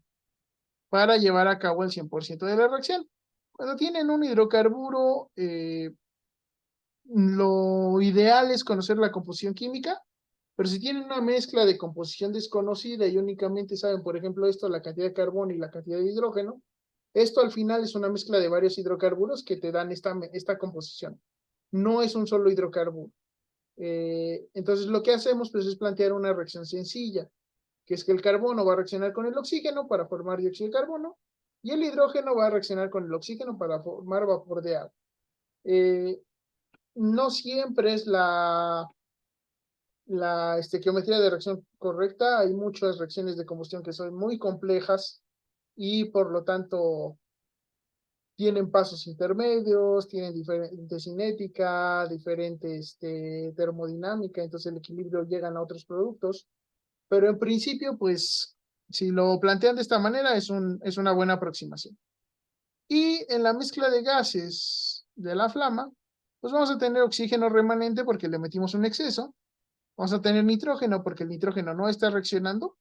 para llevar a cabo el 100% de la reacción. Cuando tienen un hidrocarburo, lo ideal es conocer la composición química, pero si tienen una mezcla de composición desconocida y únicamente saben, por ejemplo, esto, la cantidad de carbono y la cantidad de hidrógeno, esto al final es una mezcla de varios hidrocarburos que te dan esta composición. No es un solo hidrocarburo. Entonces lo que hacemos pues es plantear una reacción sencilla, que es que el carbono va a reaccionar con el oxígeno para formar dióxido de carbono y el hidrógeno va a reaccionar con el oxígeno para formar vapor de agua. No siempre es la estequiometría de reacción correcta. Hay muchas reacciones de combustión que son muy complejas y por lo tanto tienen pasos intermedios, tienen diferente cinética, diferente termodinámica, entonces el equilibrio llegan a otros productos. Pero en principio, pues, si lo plantean de esta manera, es una buena aproximación. Y en la mezcla de gases de la flama, pues vamos a tener oxígeno remanente porque le metimos un exceso. Vamos a tener nitrógeno porque el nitrógeno no está reaccionando.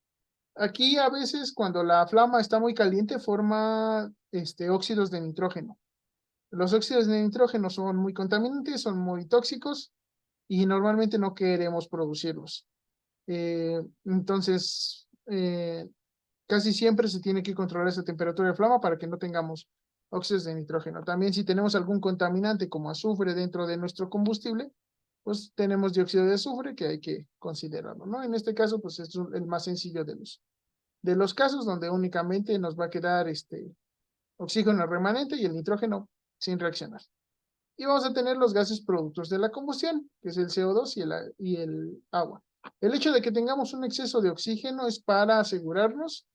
Aquí a veces cuando la flama está muy caliente forma óxidos de nitrógeno. Los óxidos de nitrógeno son muy contaminantes, son muy tóxicos y normalmente no queremos producirlos. Entonces, casi siempre se tiene que controlar esa temperatura de flama para que no tengamos óxidos de nitrógeno. También si tenemos algún contaminante como azufre dentro de nuestro combustible, pues tenemos dióxido de azufre que hay que considerarlo, ¿no? En este caso, pues es el más sencillo de los casos donde únicamente nos va a quedar oxígeno remanente y el nitrógeno sin reaccionar. Y vamos a tener los gases productos de la combustión, que es el CO2 y el agua. El hecho de que tengamos un exceso de oxígeno es para asegurarnos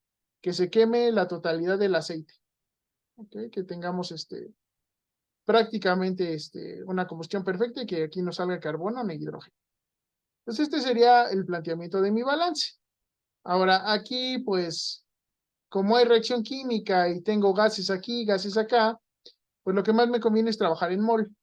que se queme la totalidad del aceite. ¿Okay? Que tengamos prácticamente una combustión perfecta y que aquí no salga carbono ni hidrógeno. Entonces este sería el planteamiento de mi balance. Ahora aquí pues como hay reacción química y tengo gases aquí, gases acá, pues lo que más me conviene es trabajar en mol.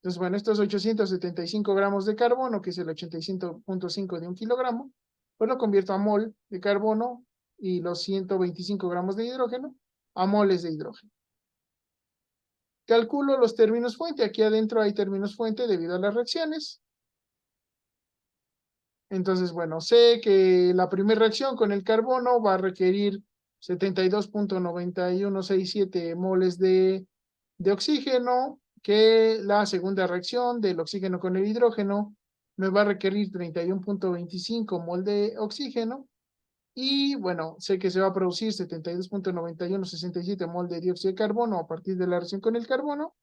Entonces, bueno, estos 875 gramos de carbono, que es el 85.5 de un kilogramo, pues lo convierto a mol de carbono y los 125 gramos de hidrógeno a moles de hidrógeno. Calculo los términos fuente. Aquí adentro hay términos fuente debido a las reacciones. Entonces, bueno, sé que la primera reacción con el carbono va a requerir 72.9167 moles de oxígeno, que la segunda reacción del oxígeno con el hidrógeno me va a requerir 31.25 mol de oxígeno. Y bueno, sé que se va a producir 72.9167 mol de dióxido de carbono a partir de la reacción con el carbono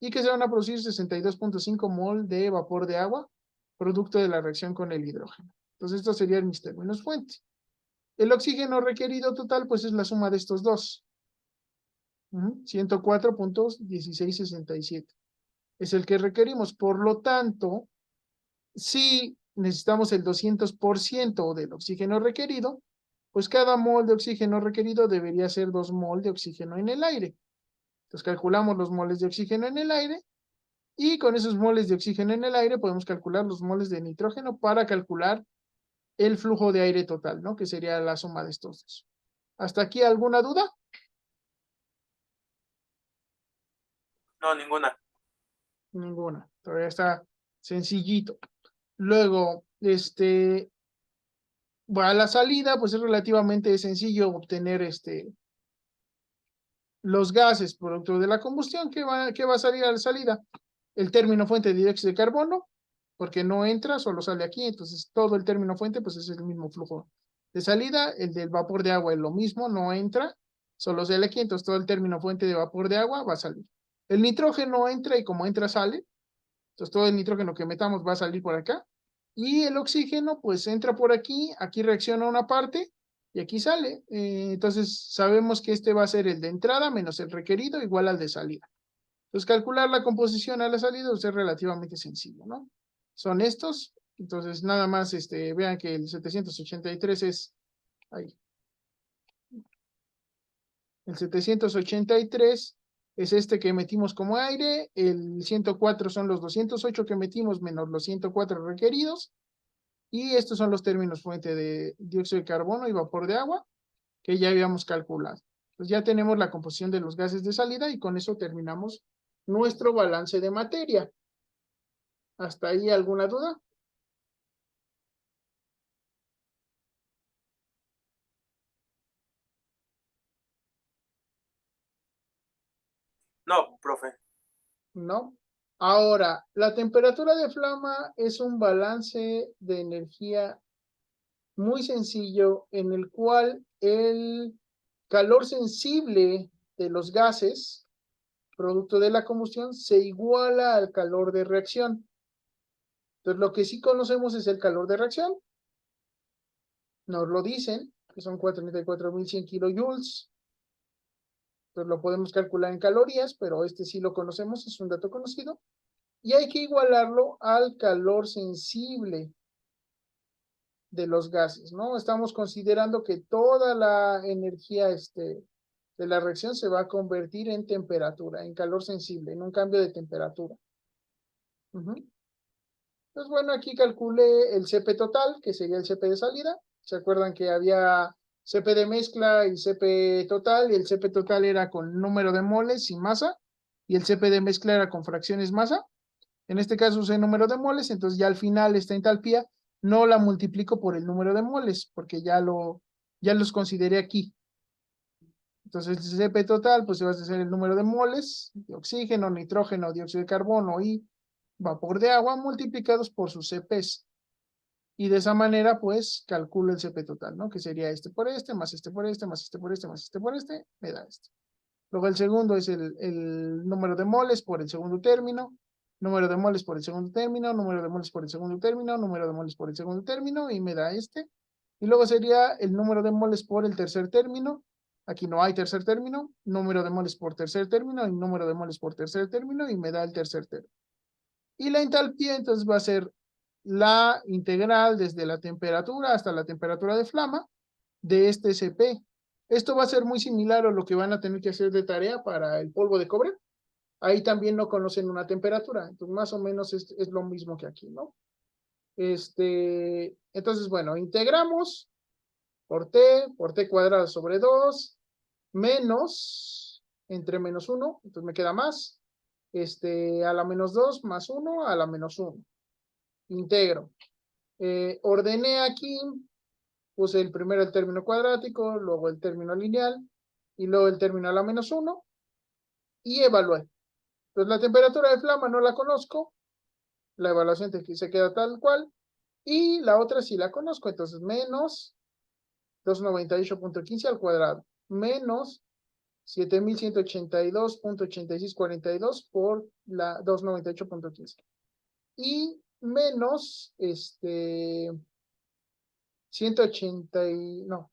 y que se van a producir 62.5 mol de vapor de agua, producto de la reacción con el hidrógeno. Entonces, estos serían mis términos fuente. El oxígeno requerido total, pues es la suma de estos dos. 104.1667. Es el que requerimos. Por lo tanto, si necesitamos el 200% del oxígeno requerido, pues cada mol de oxígeno requerido debería ser 2 mol de oxígeno en el aire. Entonces calculamos los moles de oxígeno en el aire y con esos moles de oxígeno en el aire podemos calcular los moles de nitrógeno para calcular el flujo de aire total, ¿no? Que sería la suma de estos dos. ¿Hasta aquí alguna duda? No, ninguna. Ninguna. Todavía está sencillito. Luego, a la salida, pues es relativamente sencillo obtener los gases producto de la combustión. ¿Qué va a salir a la salida? El término fuente de dióxido de carbono, porque no entra, solo sale aquí, entonces todo el término fuente pues es el mismo flujo de salida. El del vapor de agua es lo mismo, no entra, solo sale aquí, entonces todo el término fuente de vapor de agua va a salir. El nitrógeno entra y como entra sale, entonces todo el nitrógeno que metamos va a salir por acá. Y el oxígeno, pues entra por aquí reacciona una parte y aquí sale. Entonces sabemos que este va a ser el de entrada menos el requerido igual al de salida. Entonces calcular la composición a la salida pues, es relativamente sencillo, ¿no? Son estos. Entonces nada más vean que el 783 es ahí. El 783 es este que metimos como aire, el 104 son los 208 que metimos menos los 104 requeridos, y estos son los términos fuente de dióxido de carbono y vapor de agua que ya habíamos calculado. Pues ya tenemos la composición de los gases de salida y con eso terminamos nuestro balance de materia. ¿Hasta ahí alguna duda? No, profe. ¿No? Ahora, la temperatura de flama es un balance de energía muy sencillo en el cual el calor sensible de los gases, producto de la combustión, se iguala al calor de reacción. Entonces, lo que sí conocemos es el calor de reacción. Nos lo dicen, que son 44.100 kilojoules. Entonces, lo podemos calcular en calorías, pero este sí lo conocemos, es un dato conocido. Y hay que igualarlo al calor sensible de los gases, ¿no? Estamos considerando que toda la energía de la reacción se va a convertir en temperatura, en calor sensible, en un cambio de temperatura. Pues bueno, aquí calculé el CP total, que sería el CP de salida. ¿Se acuerdan que había CP de mezcla y CP total? Y el CP total era con número de moles y masa, y el CP de mezcla era con fracciones masa. En este caso usé número de moles, entonces ya al final esta entalpía no la multiplico por el número de moles, porque ya los consideré aquí. Entonces el CP total, pues se va a hacer el número de moles de oxígeno, nitrógeno, dióxido de carbono y vapor de agua multiplicados por sus CPs. Y de esa manera, pues, calculo el CP total, ¿no? Que sería este por este, más este por este, más este por este, más este por este, me da este. Luego el segundo es el número de moles por el segundo término, número de moles por el segundo término, número de moles por el segundo término, número de moles por el segundo término, y me da este. Y luego sería el número de moles por el tercer término. Aquí no hay tercer término, número de moles por tercer término y número de moles por tercer término, y me da el tercer término. Y la entalpía entonces va a ser la integral desde la temperatura hasta la temperatura de flama de este CP. Esto va a ser muy similar a lo que van a tener que hacer de tarea para el polvo de cobre. Ahí también no conocen una temperatura, entonces más o menos es lo mismo que aquí, ¿no? Entonces, bueno, integramos por t cuadrado sobre 2 menos, entre menos 1, entonces me queda más, a la menos 2 más 1 a la menos 1. Integro. Ordené aquí, puse el primero el término cuadrático, luego el término lineal y luego el término a la menos 1 y evalué. Entonces la temperatura de flama no la conozco, la evaluación se queda tal cual y la otra sí la conozco, entonces menos 298.15 al cuadrado, menos 7182.8642 por la 298.15 y menos 180 no,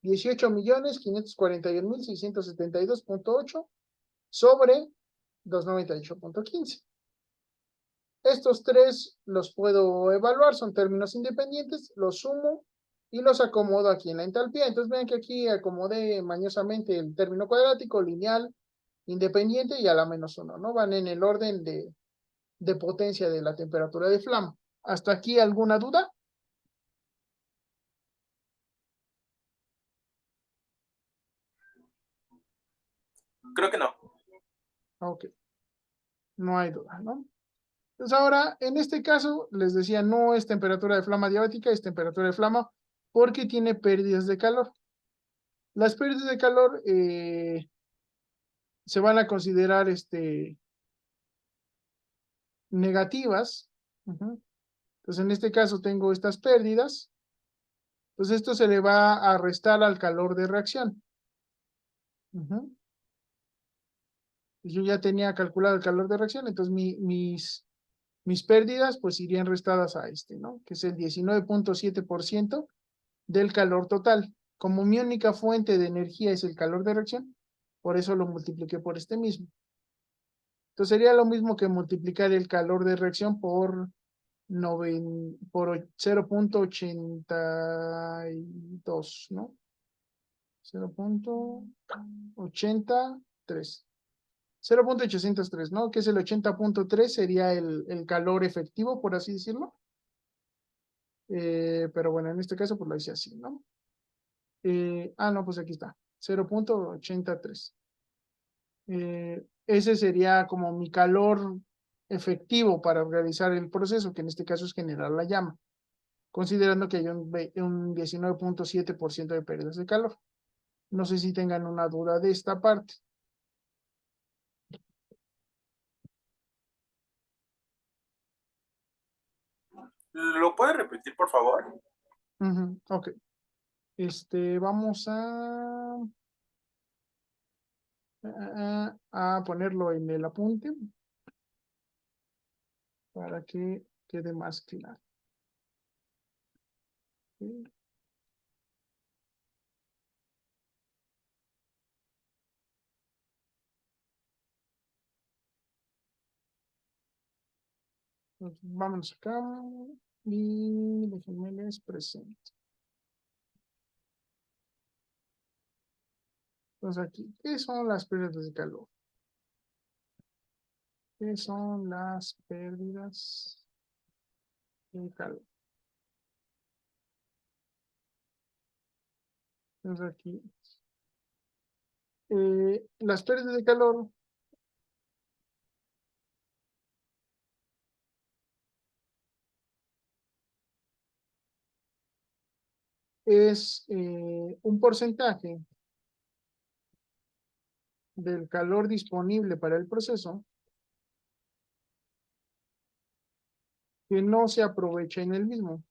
18.541.672.8 sobre 298.15. Estos tres los puedo evaluar, son términos independientes, los sumo y los acomodo aquí en la entalpía. Entonces vean que aquí acomodé mañosamente el término cuadrático, lineal, independiente y a la menos 1, ¿no? Van en el orden de potencia de la temperatura de flama. ¿Hasta aquí alguna duda? Creo que no. Ok, no hay duda, ¿no? Entonces ahora, en este caso, les decía, no es temperatura de flama diabética, es temperatura de flama porque tiene pérdidas de calor. Las pérdidas de calor se van a considerar negativas. Entonces, en este caso tengo estas pérdidas. Entonces, esto se le va a restar al calor de reacción. Yo ya tenía calculado el calor de reacción, entonces mis Mis pérdidas pues irían restadas a este, ¿no? Que es el 19.7% del calor total. Como mi única fuente de energía es el calor de reacción, por eso lo multipliqué por este mismo. Entonces sería lo mismo que multiplicar el calor de reacción por 0.82, ¿no? 0.83. 0.803, ¿no? Que es el 80.3, sería el calor efectivo, por así decirlo. Pero bueno, en este caso, pues lo hice así, ¿no? No, pues aquí está. 0.83. Ese sería como mi calor efectivo para realizar el proceso, que en este caso es generar la llama, considerando que hay un 19.7% de pérdidas de calor. No sé si tengan una duda de esta parte. ¿Lo puede repetir, por favor? Ok. Vamos a ponerlo en el apunte para que quede más claro. Ok. Entonces, vámonos acá y déjenme les presento. Entonces aquí, ¿qué son las pérdidas de calor? ¿Qué son las pérdidas de calor? Entonces aquí, las pérdidas de calor es un porcentaje del calor disponible para el proceso que no se aprovecha en el mismo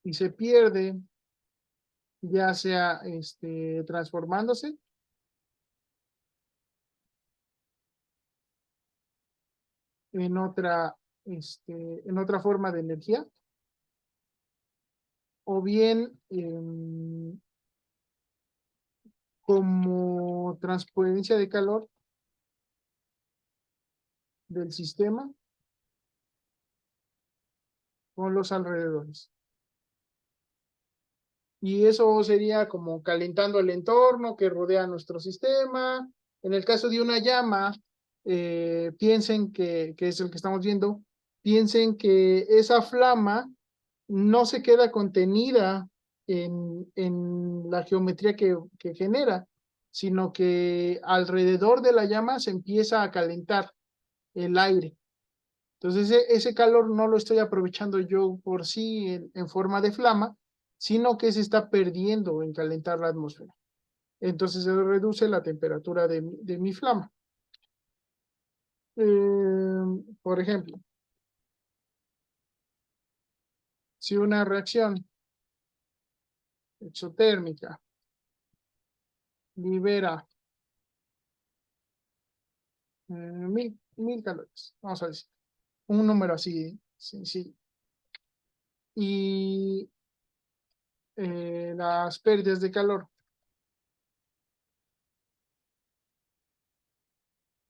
y se pierde, ya sea transformándose en otra forma de energía, o bien como transferencia de calor del sistema con los alrededores. Y eso sería como calentando el entorno que rodea nuestro sistema. En el caso de una llama, piensen que es el que estamos viendo, piensen que esa flama no se queda contenida en la geometría que genera, sino que alrededor de la llama se empieza a calentar el aire. Entonces ese calor no lo estoy aprovechando yo por sí en forma de flama, sino que se está perdiendo en calentar la atmósfera. Entonces se reduce la temperatura de mi flama. Por ejemplo, si una reacción exotérmica libera 1000 calorías, vamos a decir, un número así sencillo, y las pérdidas de calor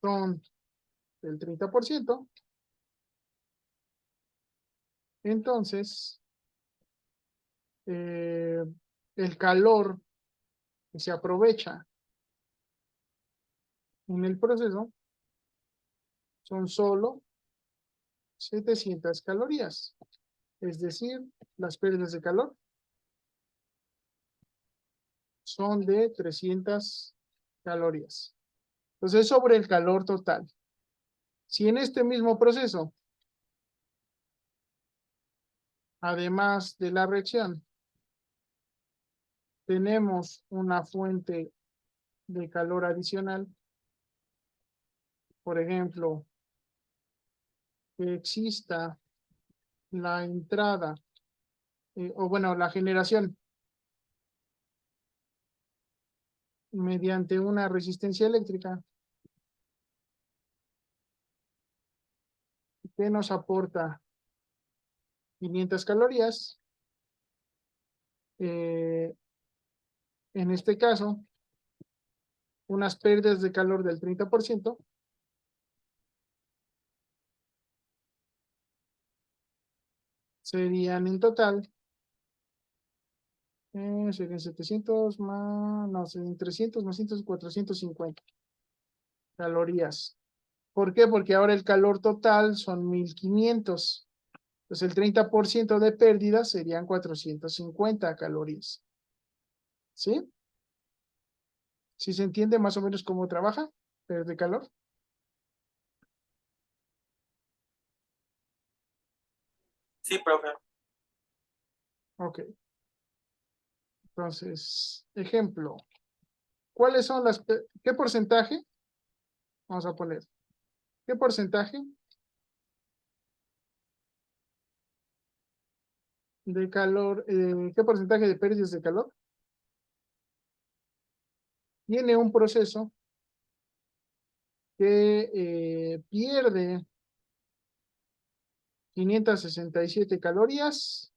son del 30%, entonces eh, el calor que se aprovecha en el proceso son solo 700 calorías. Es decir, las pérdidas de calor son de 300 calorías. Entonces, sobre el calor total. Si en este mismo proceso, además de la reacción, tenemos una fuente de calor adicional, por ejemplo, que exista la entrada, o bueno, la generación mediante una resistencia eléctrica, que nos aporta 500 calorías. En este caso, unas pérdidas de calor del 30%. Serían en total, serían 700 más, no, serían 300 más 100, 450 calorías. ¿Por qué? Porque ahora el calor total son 1500. Entonces el 30% de pérdida serían 450 calorías. ¿Sí? ¿Sí se entiende más o menos cómo trabaja de calor? Sí, profe. Ok. Entonces, ejemplo. ¿Cuáles son qué porcentaje? Vamos a poner. ¿Qué porcentaje de calor, qué porcentaje de pérdidas de calor tiene un proceso que pierde 567 calorías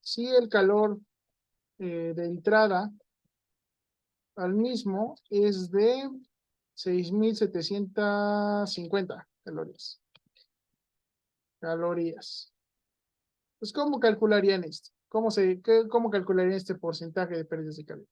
si el calor de entrada al mismo es de 6750 calorías? Pues, ¿cómo calcularían esto? ¿Cómo calcularían este porcentaje de pérdidas de calor?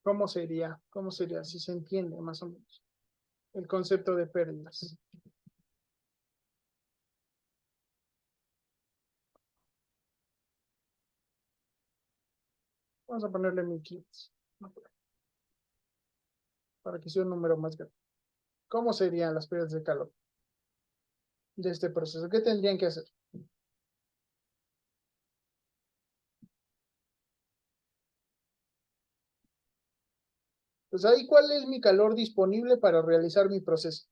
¿Cómo sería? ¿Cómo sería? Si se entiende más o menos el concepto de pérdidas. Vamos a ponerle 1500 para que sea un número más grande. ¿Cómo serían las pérdidas de calor de este proceso? ¿Qué tendrían que hacer? Pues ahí, ¿cuál es mi calor disponible para realizar mi proceso?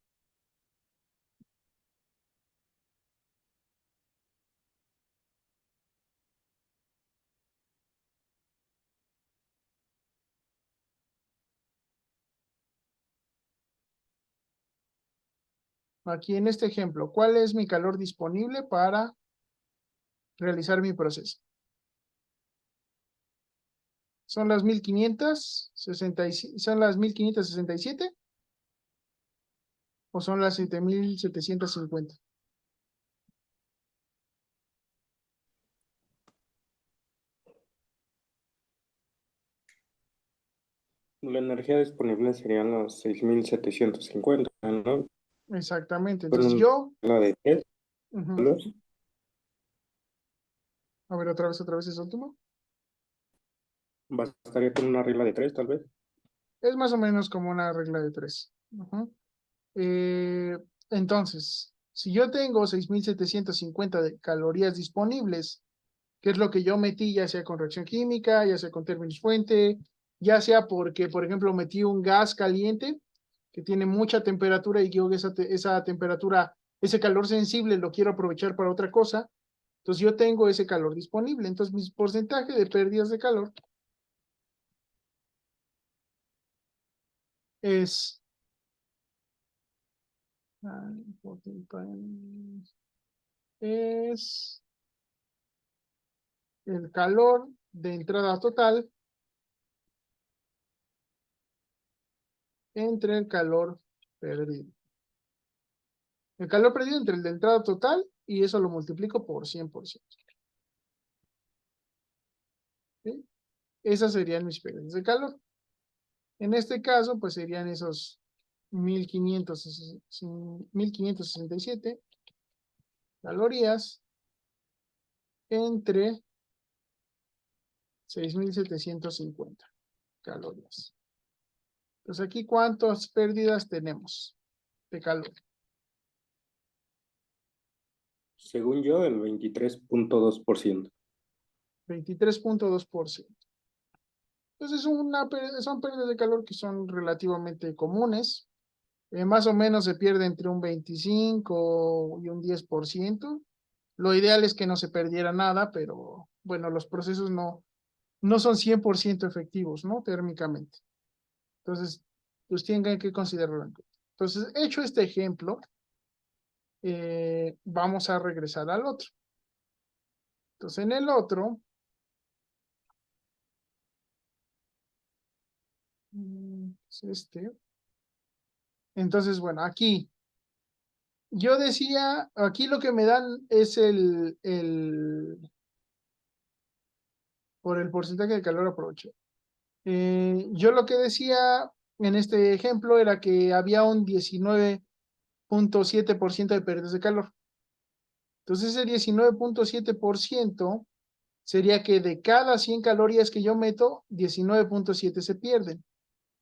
Aquí en este ejemplo, ¿cuál es mi calor disponible para realizar mi proceso? ¿Son las 1567 o son las 7750? La energía disponible serían los 6750, ¿no? Exactamente. Con Entonces una yo, regla de 3, ujú. A ver, otra vez ese último. bastaría con una regla de 3, tal vez. Es más o menos como una regla de tres. Ujú. Eh, entonces, si yo tengo 6750 de calorías disponibles, que es lo que yo metí, ya sea con reacción química, ya sea con términos fuente, ya sea porque, por ejemplo, metí un gas caliente que tiene mucha temperatura y yo esa temperatura, ese calor sensible lo quiero aprovechar para otra cosa, entonces yo tengo ese calor disponible. Entonces mi porcentaje de pérdidas de calor es es el calor de entrada total entre el calor perdido. El calor perdido entre el de entrada total y eso lo multiplico por 100%. ¿Sí? Esas serían mis pérdidas de calor. En este caso, pues serían esos 1567 calorías entre 6750 calorías. Entonces aquí, ¿cuántas pérdidas tenemos de calor? Según yo, el 23.2%. 23.2%. Entonces son pérdidas de calor que son relativamente comunes. Más o menos se pierde entre un 25 y un 10%. Lo ideal es que no se perdiera nada, pero bueno, los procesos no son 100% efectivos, ¿no? Térmicamente. Entonces, pues tienen que considerarlo en cuenta. Entonces, hecho este ejemplo, vamos a regresar al otro. Entonces, en el otro, es este. Entonces, bueno, aquí, yo decía, aquí lo que me dan es por el porcentaje de calor aprovechado. Yo lo que decía en este ejemplo era que había un 19.7% de pérdidas de calor. Entonces, ese 19.7% sería que de cada 100 calorías que yo meto, 19.7 se pierden.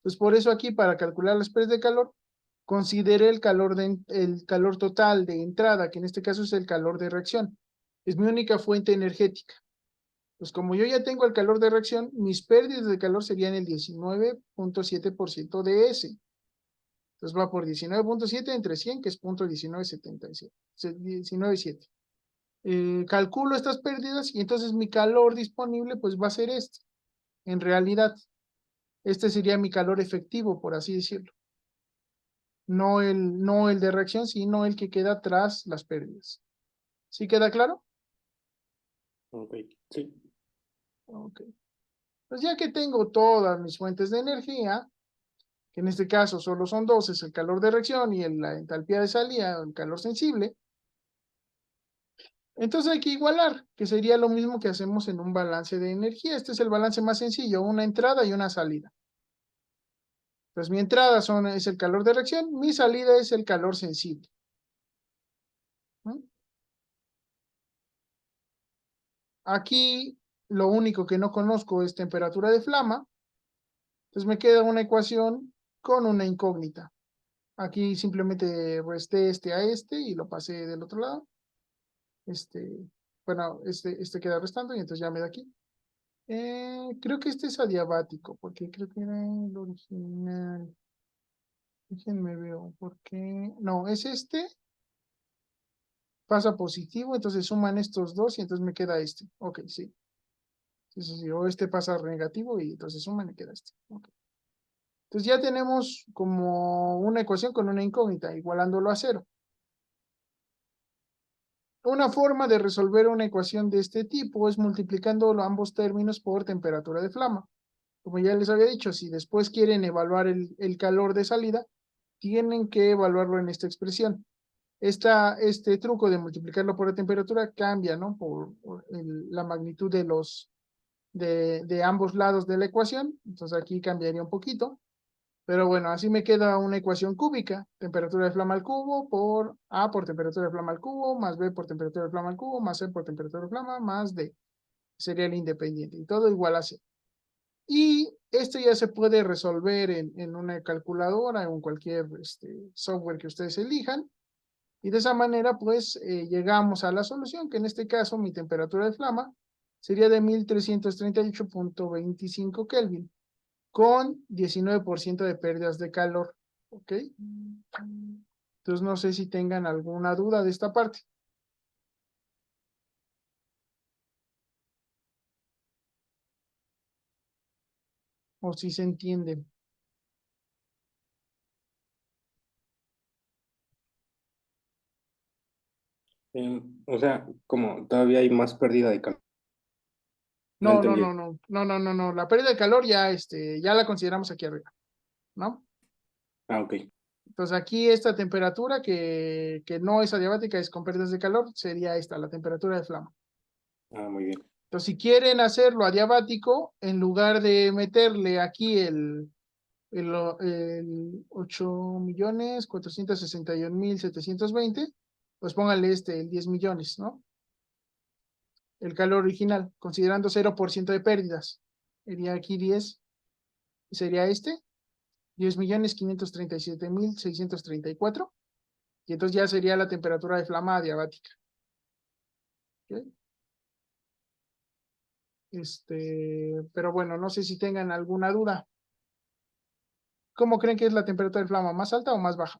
Pues por eso aquí, para calcular las pérdidas de calor, consideré el calor total de entrada, que en este caso es el calor de reacción. Es mi única fuente energética. Pues como yo ya tengo el calor de reacción, mis pérdidas de calor serían el 19.7% de ese. Entonces va por 19.7 entre 100, que es 0.1977, 19.7. Calculo estas pérdidas y entonces mi calor disponible pues va a ser este. En realidad, este sería mi calor efectivo, por así decirlo. No el de reacción, sino el que queda tras las pérdidas. ¿Sí queda claro? Ok, sí. Ok. Pues ya que tengo todas mis fuentes de energía, que en este caso solo son dos, es el calor de reacción y la entalpía de salida, el calor sensible, entonces hay que igualar, que sería lo mismo que hacemos en un balance de energía. Este es el balance más sencillo, una entrada y una salida. Pues mi entrada es el calor de reacción, mi salida es el calor sensible. ¿No? Aquí lo único que no conozco es temperatura de flama, entonces me queda una ecuación con una incógnita. Aquí simplemente resté este a este y lo pasé del otro lado. Bueno, este queda restando y entonces ya me da aquí. Creo que este es adiabático, porque creo que era el original. Déjenme veo, ¿por qué? No, es este, pasa positivo, entonces suman estos dos y entonces me queda este. Ok, sí. Sí, sí, sí, o este pasa negativo y entonces suman y queda este. Ok. Entonces ya tenemos como una ecuación con una incógnita, igualándolo a cero. Una forma de resolver una ecuación de este tipo es multiplicando ambos términos por temperatura de flama. Como ya les había dicho, si después quieren evaluar el calor de salida, tienen que evaluarlo en esta expresión. Este truco de multiplicarlo por la temperatura cambia, ¿no? Por la magnitud de ambos lados de la ecuación. Entonces aquí cambiaría un poquito. Pero bueno, así me queda una ecuación cúbica. Temperatura de flama al cubo por A por temperatura de flama al cubo, más B por temperatura de flama al cubo, más C por temperatura de flama, más D. Sería el independiente. Y todo igual a C. Y esto ya se puede resolver en una calculadora o en cualquier software que ustedes elijan. Y de esa manera, pues, llegamos a la solución, que en este caso mi temperatura de flama sería de 1338.25 Kelvin, con 19% de pérdidas de calor. ¿Ok? Entonces, no sé si tengan alguna duda de esta parte. O si se entiende. O sea, como todavía hay más pérdida de calor. No No, no, entendí. no, no, no, no, no, no. La pérdida de calor ya la consideramos aquí arriba, ¿no? Ah, ok. Entonces aquí esta temperatura que no es adiabática, es con pérdidas de calor, sería esta, la temperatura de flama. Ah, muy bien. Entonces si quieren hacerlo adiabático, en lugar de meterle aquí el 8.461.720, pues pónganle el 10 millones, ¿no? El calor original, considerando 0% de pérdidas. Sería aquí 10, sería 10.537.634. Y entonces ya sería la temperatura de flama adiabática. ¿Ok? Pero bueno, no sé si tengan alguna duda. ¿Cómo creen que es la temperatura de flama? ¿Más alta o más baja?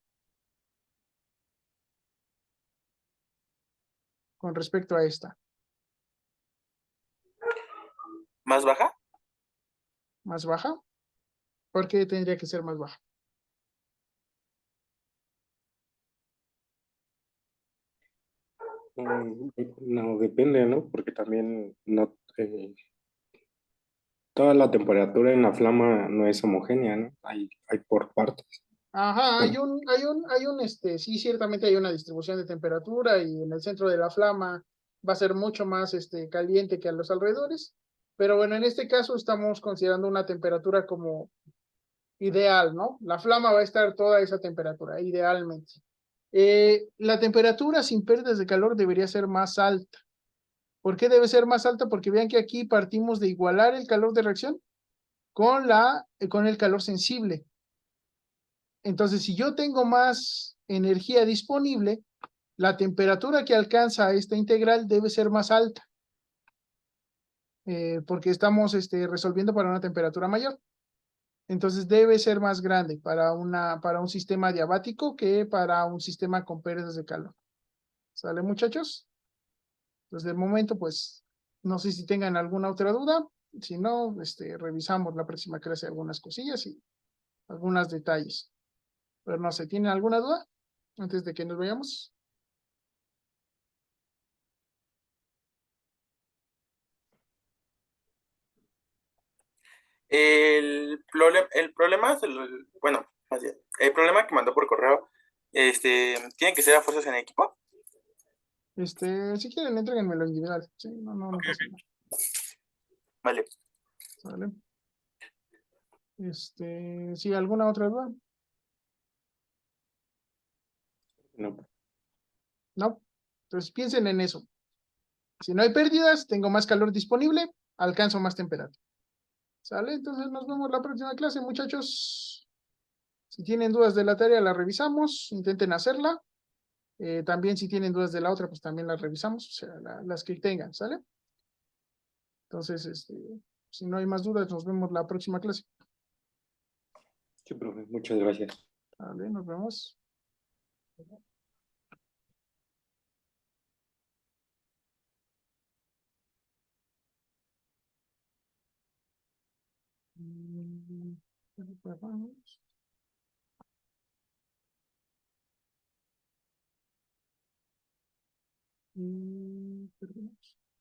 Con respecto a esta. ¿Más baja? ¿Más baja? ¿Por qué tendría que ser más baja? No, depende, ¿no? Porque también no, toda la temperatura en la flama no es homogénea, ¿no? Hay por partes. Ajá, Bueno, sí, ciertamente hay una distribución de temperatura y en el centro de la flama va a ser mucho más, caliente que a los alrededores. Pero bueno, en este caso estamos considerando una temperatura como ideal, ¿no? La flama va a estar toda esa temperatura, idealmente. La temperatura sin pérdidas de calor debería ser más alta. ¿Por qué debe ser más alta? Porque vean que aquí partimos de igualar el calor de reacción con el calor sensible. Entonces, si yo tengo más energía disponible, la temperatura que alcanza esta integral debe ser más alta, porque estamos resolviendo para una temperatura mayor. Entonces, debe ser más grande para un sistema diabático que para un sistema con pérdidas de calor. ¿Sale, muchachos? Entonces, de momento, pues, no sé si tengan alguna otra duda. Si no, revisamos la próxima clase algunas cosillas y algunos detalles. Pero no sé, ¿tienen alguna duda antes de que nos vayamos? El problema es bueno, más bien, el problema que mandó por correo, tiene que ser a fuerzas en equipo. Si quieren, entréguenmelo individual. Sí, no Ok, pasa ok. nada. Vale. ¿Sale? ¿Sí, alguna otra duda? no. No. Entonces piensen en eso. Si no hay pérdidas, tengo más calor disponible, alcanzo más temperatura. ¿Sale? Entonces nos vemos la próxima clase, muchachos. Si tienen dudas de la tarea, la revisamos, intenten hacerla. También si tienen dudas de la otra, pues también las revisamos, o sea, las que tengan, ¿sale? Entonces, si no hay más dudas, nos vemos la próxima clase. Sí, profe, muchas gracias. ¿Vale? Nos vemos. Mm, perdón.